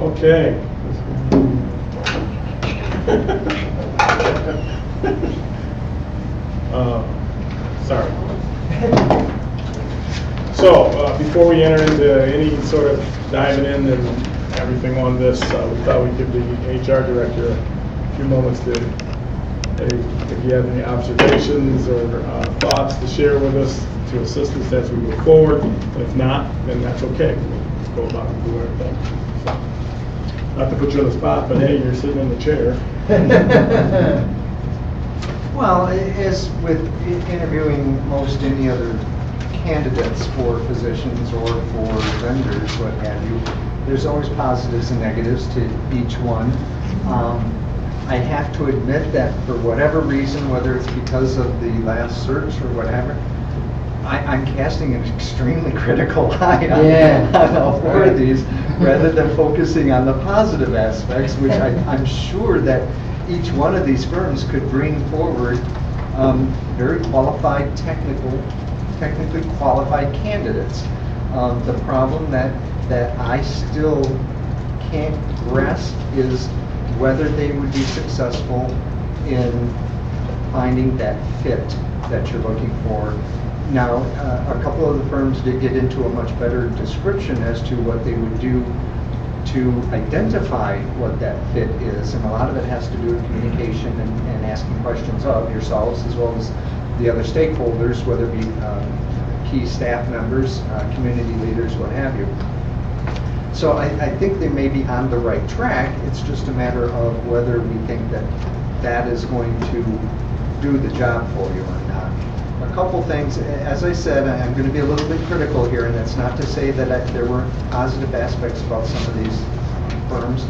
Okay. Sorry. So, before we enter into any sort of diving in and everything on this, we thought we'd give the HR director a few moments to, if you have any observations or thoughts to share with us to assist us as we move forward. If not, then that's okay. We'll go about and do our thing. So, not to put you on the spot, but hey, you're sitting in the chair. Well, as with interviewing most any other candidates for positions or for vendors, what have you, there's always positives and negatives to each one. I have to admit that for whatever reason, whether it's because of the last search or whatever, I'm casting an extremely critical eye on all four of these, rather than focusing on the positive aspects, which I'm sure that each one of these firms could bring forward very qualified, technically qualified candidates. The problem that I still can't grasp is whether they would be successful in finding that fit that you're looking for. Now, a couple of the firms did get into a much better description as to what they would do to identify what that fit is, and a lot of it has to do with communication and asking questions of yourselves as well as the other stakeholders, whether it be key staff members, community leaders, what have you. So I think they may be on the right track. It's just a matter of whether we think that that is going to do the job for you or not. A couple things, as I said, I'm going to be a little bit critical here, and that's not to say that there weren't positive aspects about some of these firms.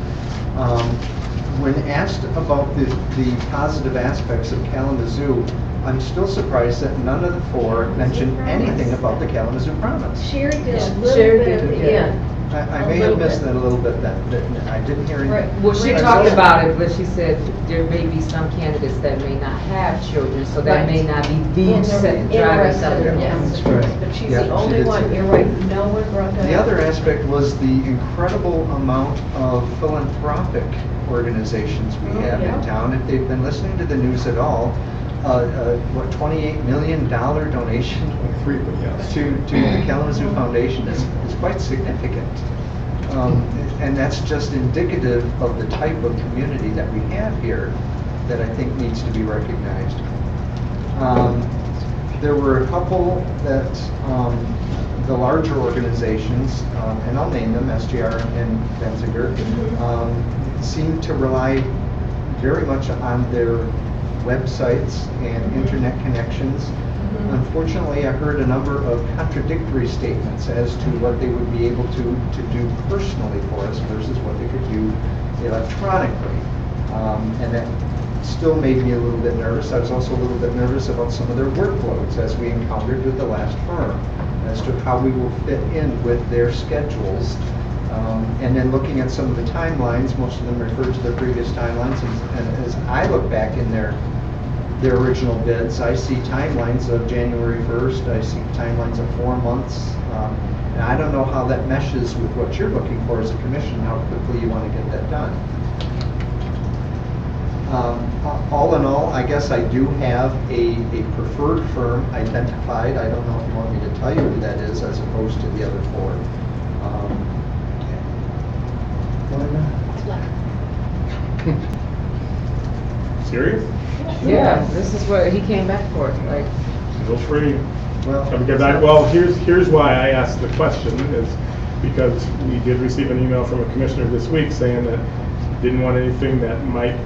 When asked about the positive aspects of Kalamazoo, I'm still surprised that none of the four mentioned anything about the Kalamazoo Promise. Sherry did a little Sherry bit at did, the yeah. end. I may have missed that a little bit, that I didn't hear Right. anything. Well, she I talked also- about it, but she said there may be some candidates that may not have children, so that may not be the And they're driving interested in something. that. That's right. But she's Yeah, the she only did one, say you're that. right, no one brought that up. The other aspect was the incredible amount of philanthropic organizations we have yeah. in town. If they've been listening to the news at all, what, $28 million donation to the Kalamazoo Foundation is quite significant. And that's just indicative of the type of community that we have here that I think needs to be recognized. There were a couple that the larger organizations, and I'll name them, SGR and Benziger, seem to rely very much on their websites and internet connections. Unfortunately, I heard a number of contradictory statements as to what they would be able to do personally for us versus what they could do electronically. And that still made me a little bit nervous. I was also a little bit nervous about some of their workloads as we encountered with the last firm, as to how we will fit in with their schedules. And then looking at some of the timelines, most of them refer to their previous timelines, and as I look back in their original bids, I see timelines of January 1st, I see timelines of 4 months, and I don't know how that meshes with what you're looking for as a commission, how quickly you want to get that done. All in all, I guess I do have a preferred firm identified. I don't know if you want me to tell you who that is as opposed to the other four. Serious? Yeah, this is what he came back for, like, Feel free. Well, Here's why I asked the question, is because we did receive an email from a commissioner this week saying that he didn't want anything that might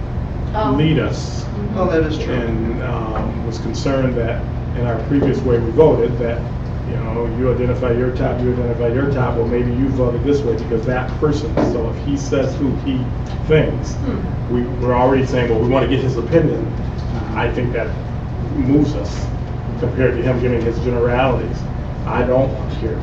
lead us, oh, that is true. and was concerned that in our previous way we voted, that, you know, you identify your top, well, maybe you voted this way because that person. So if he says who he thinks, we're already saying, well, we want to get his opinion. I think that moves us compared to him giving his generalities. I don't want to hear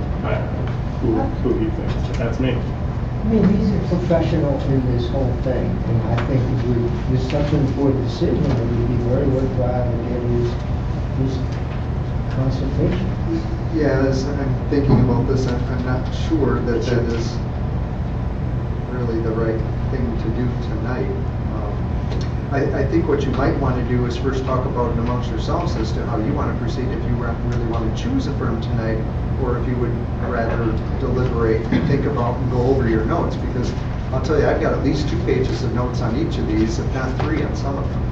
who he thinks. That's me. I mean, he's a professional in this whole thing, and I think if there's such an important decision, it would be very worthwhile to get his consultation. Yeah, as I'm thinking about this, I'm not sure that that is really the right thing to do tonight. I think what you might want to do is first talk about it amongst yourselves as to how you want to proceed, if you really want to choose a firm tonight, or if you would rather deliberate and think about and go over your notes, because I'll tell you, I've got at least 2 pages of notes on each of these, if not 3 on some of them.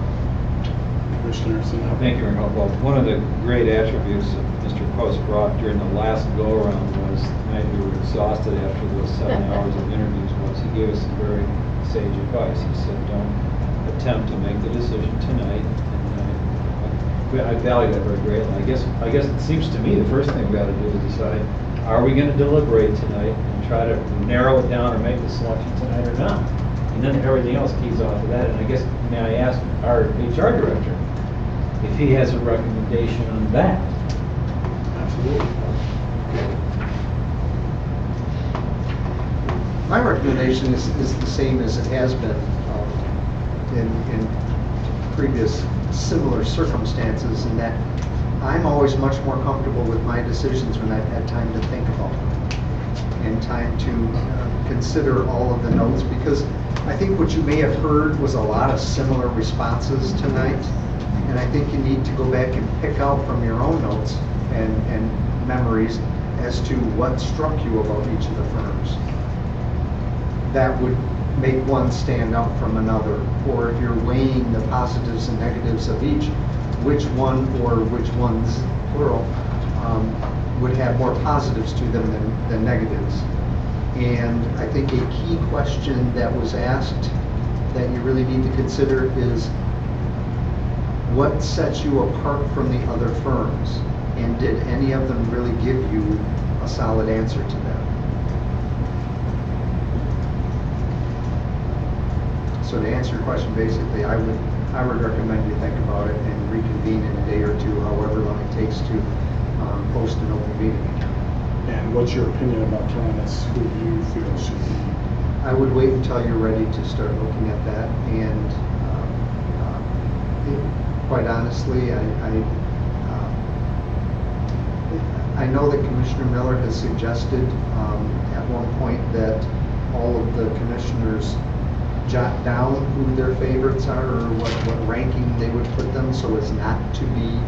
Commissioner Sinata? Thank you, Mayor Hopewell. One of the great attributes that Mr. Post brought during the last go-around was, the night we were exhausted after those 7 hours of interviews, was he gave us some very sage advice. He said, don't attempt to make the decision tonight. And I value that very greatly. I guess it seems to me the first thing we got to do is decide, are we going to deliberate tonight and try to narrow it down or make the selection tonight or not? And then everything else keys off of that. And I guess, may I ask our HR director if he has a recommendation on that? Absolutely. My recommendation is the same as it has been in previous similar circumstances, in that I'm always much more comfortable with my decisions when I've had time to think about them and time to consider all of the notes, because I think what you may have heard was a lot of similar responses tonight, and I think you need to go back and pick out from your own notes and memories as to what struck you about each of the firms. That would make one stand out from another, or if you're weighing the positives and negatives of each, which one or which ones, plural, would have more positives to them than negatives. And I think a key question that was asked that you really need to consider is, what sets you apart from the other firms? And did any of them really give you a solid answer to that? So to answer your question, basically, I would recommend you think about it and reconvene in a day or two, however long it takes to post an open meeting again. And what's your opinion about telling us who you feel should be? I would wait until you're ready to start looking at that, and quite honestly, I know that Commissioner Miller has suggested at one point that all of the commissioners jot down who their favorites are, or what ranking they would put them, so as not to be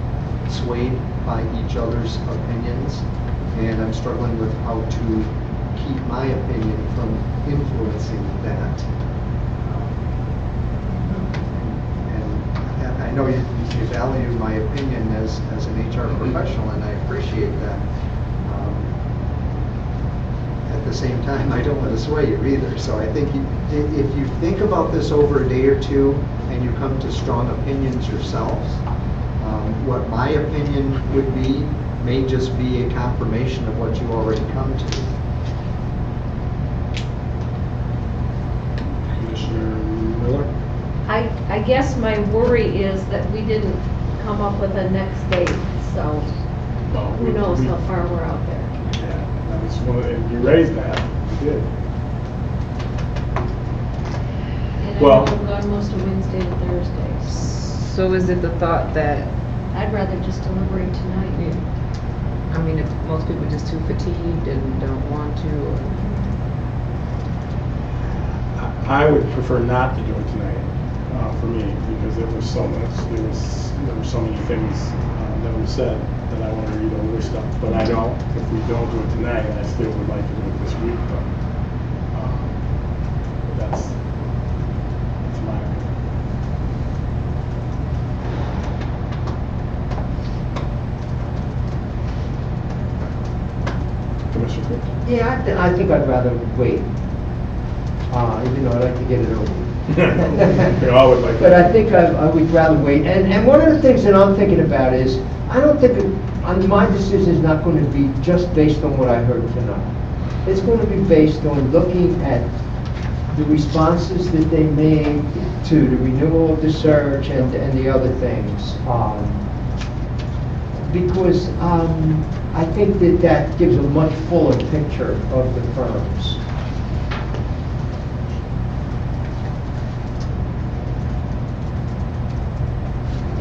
swayed by each other's opinions. And I'm struggling with how to keep my opinion from influencing that. And I know you value my opinion as an HR professional, and I appreciate that. At the same time, I don't want to sway you either. So I think if you think about this over a day or two and you come to strong opinions yourselves, what my opinion would be may just be a confirmation of what you already come to. Commissioner Miller? I guess my worry is that we didn't come up with a next date, so Well, who knows how far we're out there. Yeah, that was one of the, you raised that, you did. And I Well- know we've gone most of Wednesday and Thursday, so So is it the thought that, I'd rather just deliberate tonight. I mean, if most people are just too fatigued and don't want to, or? I would prefer not to do it tonight, for me, because there was so much, there were so many things that were said that I want to read over stuff. But I don't, if we don't do it tonight, I still would like to do it this week, but that's my opinion. Commissioner Cook? Yeah, I think I'd rather wait, even though I'd like to get it over. We all would like to. But I think I would rather wait. And one of the things that I'm thinking about is, I don't think, my decision is not going to be just based on what I heard tonight. It's going to be based on looking at the responses that they made to the renewal of the search and the other things. Because I think that gives a much fuller picture of the firms.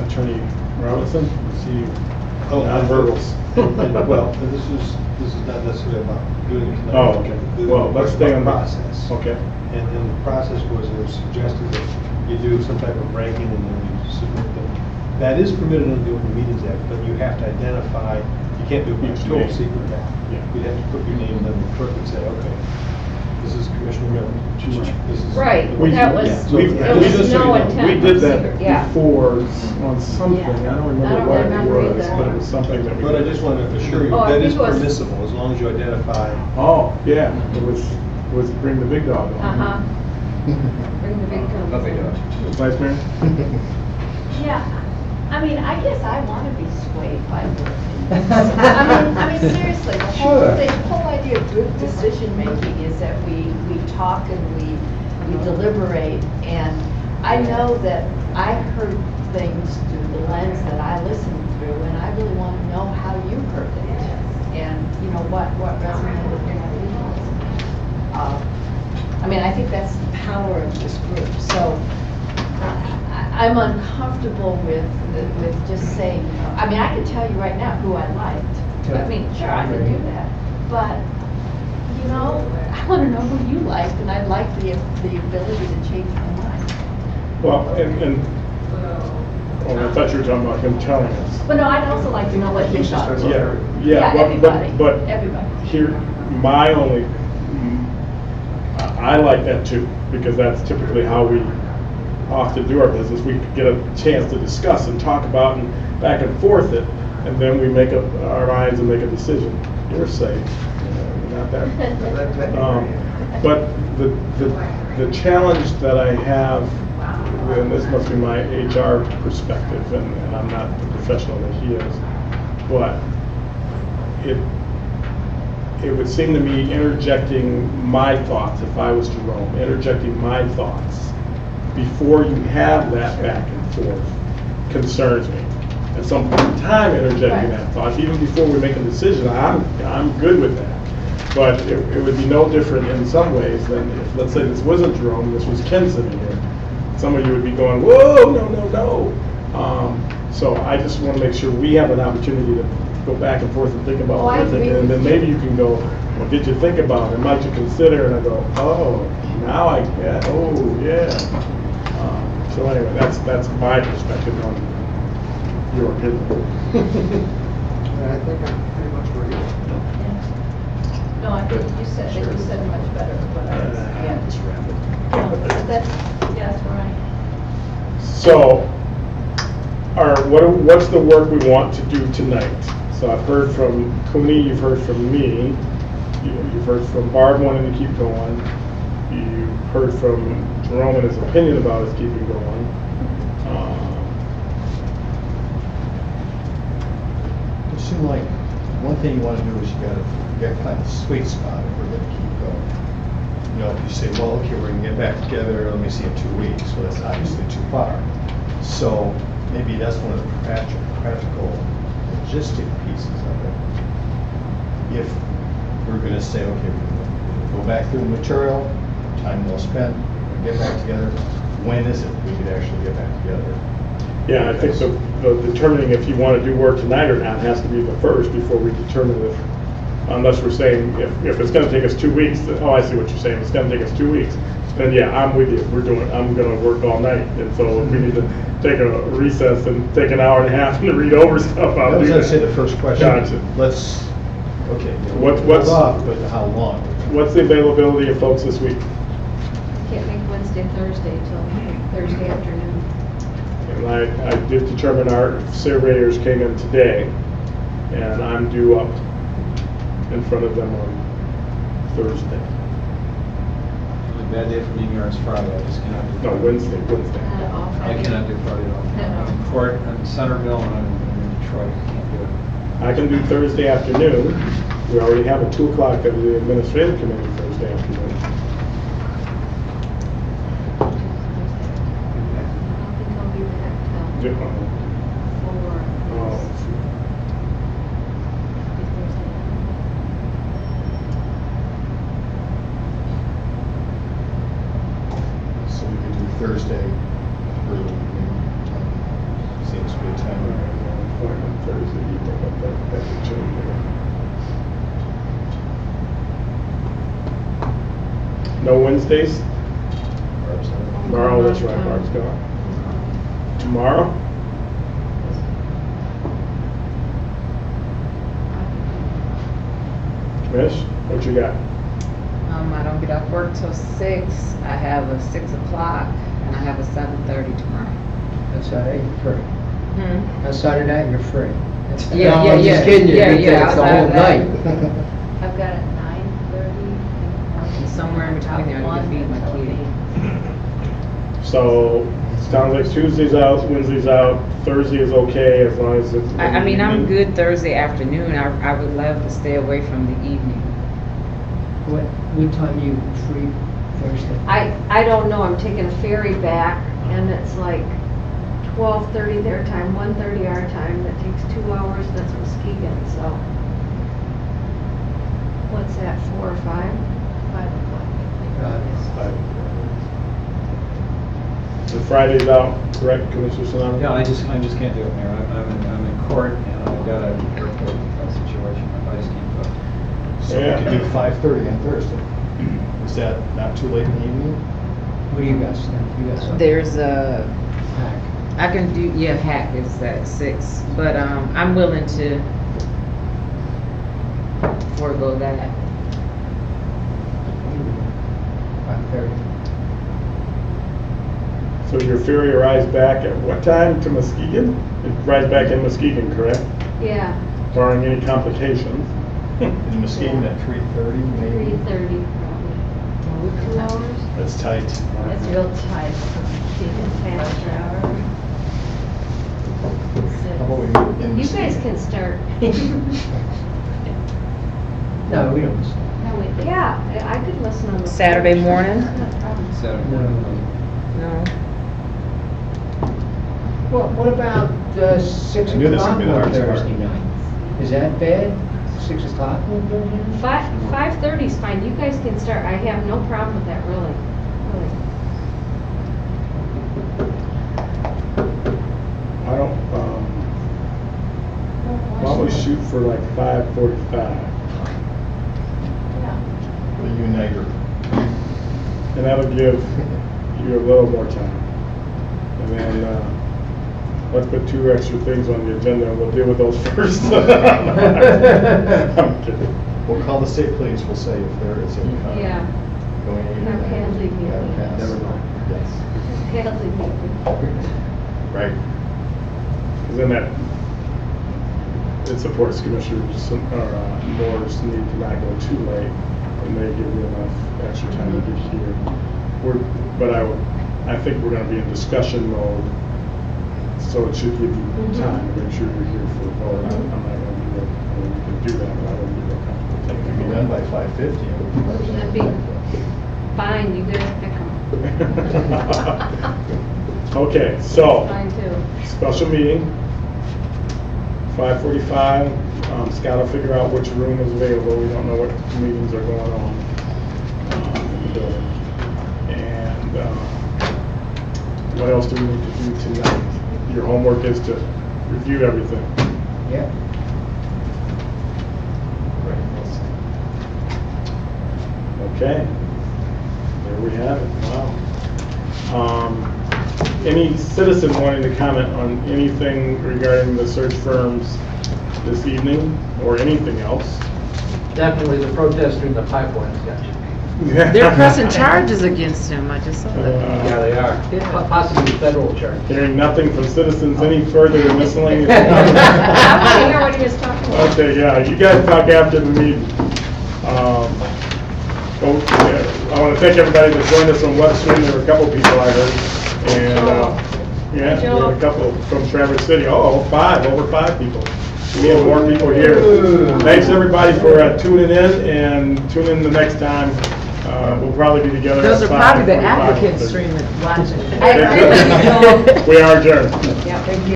Attorney Robinson, is he nonverbals. Well, this is not necessarily about doing it tonight. Oh, okay. Well, let's stay on the process. Okay. And the process was, it was suggested that you do some type of ranking and then you submit them. That is permitted under the Open Meetings Act, but you have to identify, you can't do it by Each total name. secret ballot. Yeah. You'd have to put your name, and then the clerk would say, okay, this is Commissioner Miller. This is. Right, We- that was, Yeah, so we- there we was just- no intent. We did of that secret, yeah. before on something, I don't remember what it remember was, either. but it was something that we. But I just want to assure you, Oh, I that think is it was- permissible, as long as you identify. Oh, yeah, it was bring the big dog on. Uh-huh. Bring the big guns. Vice Mayor? Yeah, I mean, I guess I want to be swayed by your opinions. I mean, seriously, the whole idea of group decision-making is that we talk and we deliberate, and I know that I heard things through the lens that I listened through, and I really want to know how you heard it, and, you know, what resonated with your feelings. I mean, I think that's the power of this group, so I'm uncomfortable with just saying, you know, I mean, I can tell you right now who I liked. I mean, sure, I can do that, but, you know, I want to know who you liked, and I'd like the ability to change my mind. Well, oh, I thought you were talking about him telling us. But no, I'd also like to know what he thought. Yeah, Yeah, everybody, but everybody. here, my only, I like that too, because that's typically how we often do our business. We get a chance to discuss and talk about and back and forth it, and then we make up our minds and make a decision. You're safe, not that. But the challenge that I have, and this must be my HR perspective, and I'm not the professional that he is, but it would seem to me interjecting my thoughts, if I was Jerome, interjecting my thoughts before you have that back and forth concerns me. At some point in time, interjecting that thought, even before we make a decision, I'm good with that. But it would be no different in some ways than if, let's say this wasn't Jerome, this was Ken sitting here. Some of you would be going, whoa, no. So I just want to make sure we have an opportunity to go back and forth and think about Oh, what I we're thinking. agree And then with maybe you can go, well, did you think about it? Might you consider? And I go, oh, now I get, oh, yeah. So anyway, that's my perspective on your opinion. I think I'm pretty much ready. No, I think you said much better what I was, yeah. No, but that's right. So, what's the work we want to do tonight? So I've heard from Cooney, you've heard from me, you've heard from Barb wanting to keep going, you've heard from Jerome and his opinion about us keeping going. It seemed like one thing you want to do is you got to find a sweet spot if we're going to keep going. You know, if you say, well, okay, we're going to get back together, let me see in 2 weeks, well, that's obviously too far. So maybe that's one of the practical logistic pieces of it. If we're going to say, okay, we're going to go back through the material, time well spent, get back together, when is it we could actually get back together? Yeah, I think the determining if you want to do work tonight or not has to be the first before we determine if, unless we're saying, if it's going to take us 2 weeks, then, oh, I see what you're saying, it's going to take us 2 weeks, then yeah, I'm with you, I'm going to work all night, and so if we need to take a recess and take an hour and a half to read over stuff, I'll I do was that. going to say the first question. Gotcha. Let's, okay, What's- hold off, but how long? What's the availability of folks this week? Can't make Wednesday, Thursday till Thursday afternoon. And I did determine our surveyors came in today, and I'm due up in front of them on Thursday. Really bad day for me here is Friday, I just cannot do. No, Friday. Wednesday. I cannot do Friday at all. I'm in court in Centerville and I'm in Detroit, I can't do it. I can do Thursday afternoon. We already have a 2 o'clock of the administrative committee Thursday afternoon. I don't think I'll be back till Yeah, 4. oh, So we could do Thursday early evening. Seems good time. appointment Thursday evening, but that could change there. No Wednesdays? Tomorrow, that's right, Barb's gone. Tomorrow? Mish, what you got? I don't get off work till 6. I have a 6 o'clock and I have a 7:30 tomorrow. On Saturday, you're free. Hmm? On Saturday night, you're free. Yeah, No, yeah, I'm just yeah. kidding you. Yeah, It's yeah, the outside whole of that. night. I've got it 9:30. And somewhere in between there, I can feed my kid. So, sounds like Tuesday's out, Wednesday's out, Thursday is okay as long as it's. I mean, I'm good Thursday afternoon. I would love to stay away from the evening. What time are you free Thursday? I don't know, I'm taking a ferry back, and it's like 12:30 their time, 1:30 our time, that takes 2 hours, that's Muskegon, so. What's that, 4 or 5? 5 o'clock. So Friday's out, correct, Commissioner Sonato? Yeah, I just can't do it, Mayor. I'm in court and I've got a airport situation. My vice can't go. So we could do 5:30 on Thursday. Is that not too late in the evening? What do you guys think? You got something? There's a, Hack. I can do, yeah, hack is at 6, but I'm willing to forego that. 5:30. So your ferry arrives back at what time to Muskegon? It arrives back in Muskegon, correct? Yeah, Barring any complications. In Muskegon at 3:30, maybe? 3:30 probably. 2 hours? That's tight. It's real tight. Faster hour. How about we meet in You guys Muskegon? can start. No, we don't. No, wait, yeah, I could listen on the. Saturday morning? No problem. Saturday. No. Well, what about 6 I knew this would o'clock be the on hardest part. Thursday night? Is that bad? 6 o'clock on Thursday night? 5:30 is fine, you guys can start, I have no problem with that, really, really. I don't, why don't we shoot for like 5:45? The uniter. And that'll give you a little more time. And then, let's put 2 extra things on the agenda and we'll deal with those first. I'm kidding. We'll call the state police, we'll say if there is any Yeah. going in. Have handling me. Never mind. Yes. Hadley meeting. Right. Because then that, it supports Commissioners, Moore's need to not go too late, and they give you enough extra time to get here. I think we're gonna be in discussion mode, so it should give you time to make sure you're here for a vote. I'm not gonna be real, I mean, we can do that, but I wouldn't be real comfortable It taking can be it. done by 5:50. That'd be fine, you guys pick them. Okay, so, Fine too. special meeting, 5:45. Scott will figure out which room is available. We don't know what meetings are going on in the building. And what else do we need to do tonight? Your homework is to review everything. Yeah. Okay. There we have it. Wow. Any citizen wanting to comment on anything regarding the search firms this evening or anything else? Definitely the protester in the pipeline's got you. They're pressing charges against him, I just saw that. Yeah, they are. Possibly federal charge. Hearing nothing from citizens any further than miscellaneous. I want to hear what he was talking about. Okay, yeah, you guys talk after the meeting. I want to thank everybody that joined us on Webstream. There were a couple people I heard. And, yeah, there were a couple from Traverse City. Oh, 5, over 5 people. We have more people here. Thanks, everybody, for tuning in, and tune in the next time. We'll probably be together at Those are probably the 5:45. applicants streaming, watching. We are adjourned. Yeah, thank you.